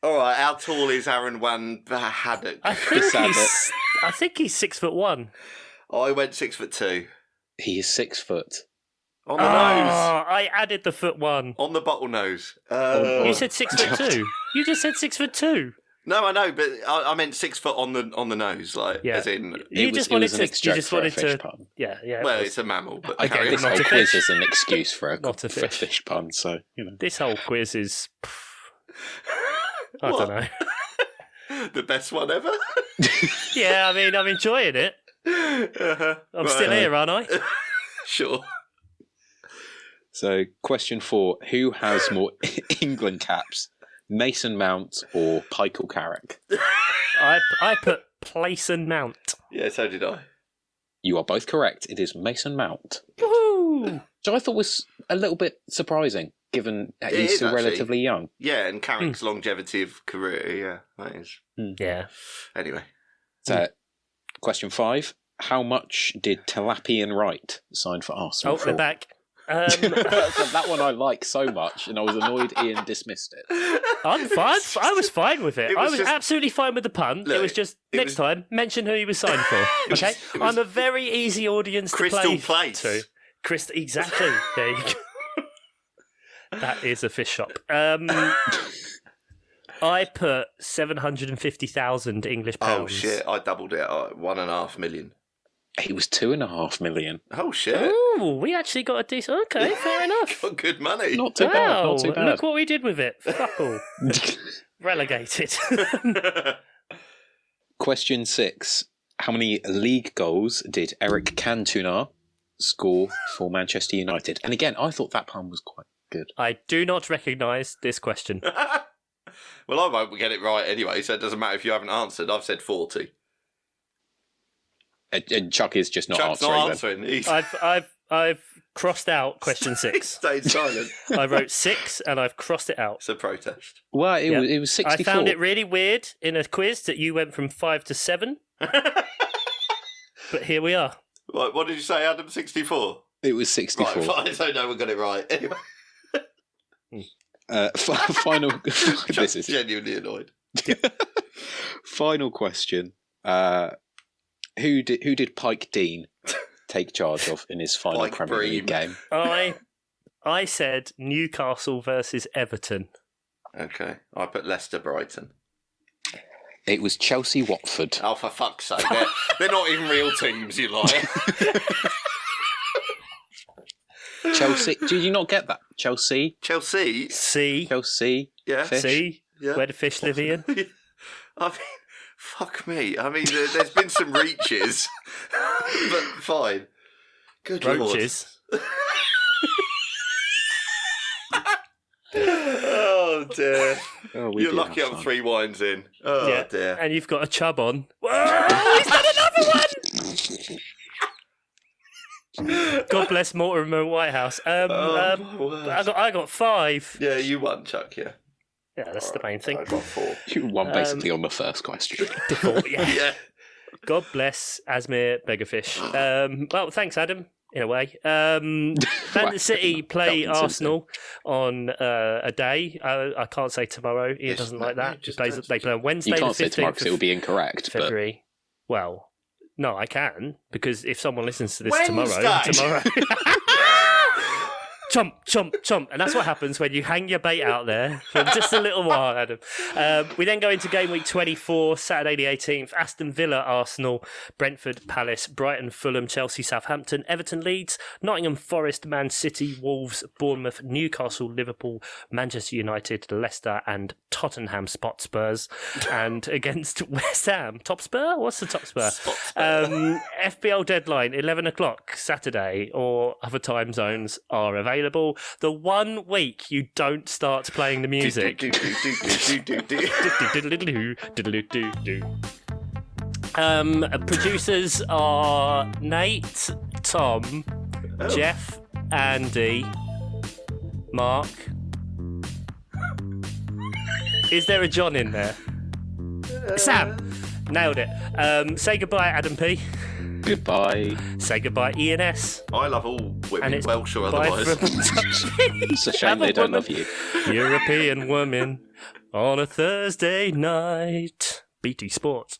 All right, how tall is Aaron Wan Haddock? I think Sad he's 6'1". I went 6'2". He is 6 foot. On the Oh, nose. I added the foot 1. On the bottle nose. You said 6'2". You just said 6'2". No, I know, but I meant 6 foot on the nose, like Yeah. as in. You It just was wanted an to. extract You just for a wanted fish to. pun. Yeah. Well, it was. it's a mammal, but Again, carry this on. not whole a quiz fish. is an excuse for a, Not a for a fish. fish pun, so, This whole quiz is. I What? don't know. The best one ever. Yeah, I mean, I'm enjoying it. I'm still here, aren't I? Sure. So, question 4. Who has more England caps? Mason Mount or Michael Carrick? I put Plaice and Mount. Yeah, so did I. You are both correct. It is Mason Mount. Woohoo! Which I thought was a little bit surprising, given that It he's is, still actually. relatively young. Yeah, and Carrick's longevity of career. Yeah, that is. Yeah. Anyway, So, question 5. How much did Talapian Wright sign for Arsenal Oh, for? they're back. That one I like so much, and I was annoyed Ian dismissed it. I'm fine. I was fine with it. It I was was just- absolutely fine with the pun. Look, it was just it next was- time mention who he was signed for. Okay, it was- I'm a very easy audience to Crystal play Plaice. to. Exactly. There you go. That is a fish shop. I put 750,000 English pounds. oh shit! I doubled it. 1.5 million. It was 2.5 million. Oh, shit. Oh, we actually got a decent... Okay, fair enough. Got good money. Not too bad. Not too bad. Look what we did with it. Fuck all. Relegated. Question 6. How many league goals did Eric Cantona score for Manchester United? And again, I thought that pun was quite good. I do not recognise this question. Well, I won't get it right anyway, so it doesn't matter if you haven't answered. I've said 40. And Chuck is just not Chuck's answering. not answering. I've crossed out question 6. Stayed silent. I wrote 6 and I've crossed it out. It's a protest. Well, it was 64. I found it really weird in a quiz that you went from 5 to 7. But here we are. What did you say, Adam? 64? It was 64. Right, fine, so no one got it right. Anyway. Final. This is genuinely annoyed. Final question. Who did Pike Dean take charge of in his final Pike Premier League game? I said Newcastle versus Everton. Okay, I put Leicester Brighton. It was Chelsea Watford. Oh, for fuck's sake! They're not even real teams, you liar. Chelsea. Did you not get that? Chelsea. C. Chelsea. Yeah. Fish. C. Yeah. Where do fish live, Ian? I mean, fuck me. I mean, there's been some reaches, but fine. Good Roaches. Lord. Oh dear. You're lucky I'm 3 wines in. Oh Yeah. dear. And you've got a chub on. Whoa, he's done another one! God bless Mortimer Whitehouse. Word. I got 5. Yeah, you won, Chuck, yeah. Yeah, that's the main thing. I got 4. You won basically on the first question. Default, yeah. Yeah. God bless Asmir Beggarfish. Well, thanks, Adam, in a way. Man City play That was Arsenal on a day. I can't say tomorrow. He Yes, doesn't no, like that. just They play on Wednesday, You can't the say tomorrow 15th because it will of be incorrect. But February. Well, no, I can, because if someone listens to this Wednesday! tomorrow... Chomp, chomp, chomp. And that's what happens when you hang your bait out there for just a little while, Adam. We then go into game week 24, Saturday the 18th. Aston Villa, Arsenal, Brentford, Palace, Brighton, Fulham, Chelsea, Southampton, Everton, Leeds, Nottingham Forest, Man City, Wolves, Bournemouth, Newcastle, Liverpool, Manchester United, Leicester and Tottenham Spurs. And against West Ham. Top Spur? What's the top Spur? FPL deadline, 11 o'clock Saturday, or other time zones are available. The 1 week you don't start playing the music. Producers are Nate, Tom, Jeff, Andy, Mark. Is there a John in there? Sam. Nailed it. Say goodbye, Adam P. goodbye. Say goodbye, ENS. I love all women, it's Welsh or bye otherwise. It's a shame they don't love you. European woman on a Thursday night. BT Sports.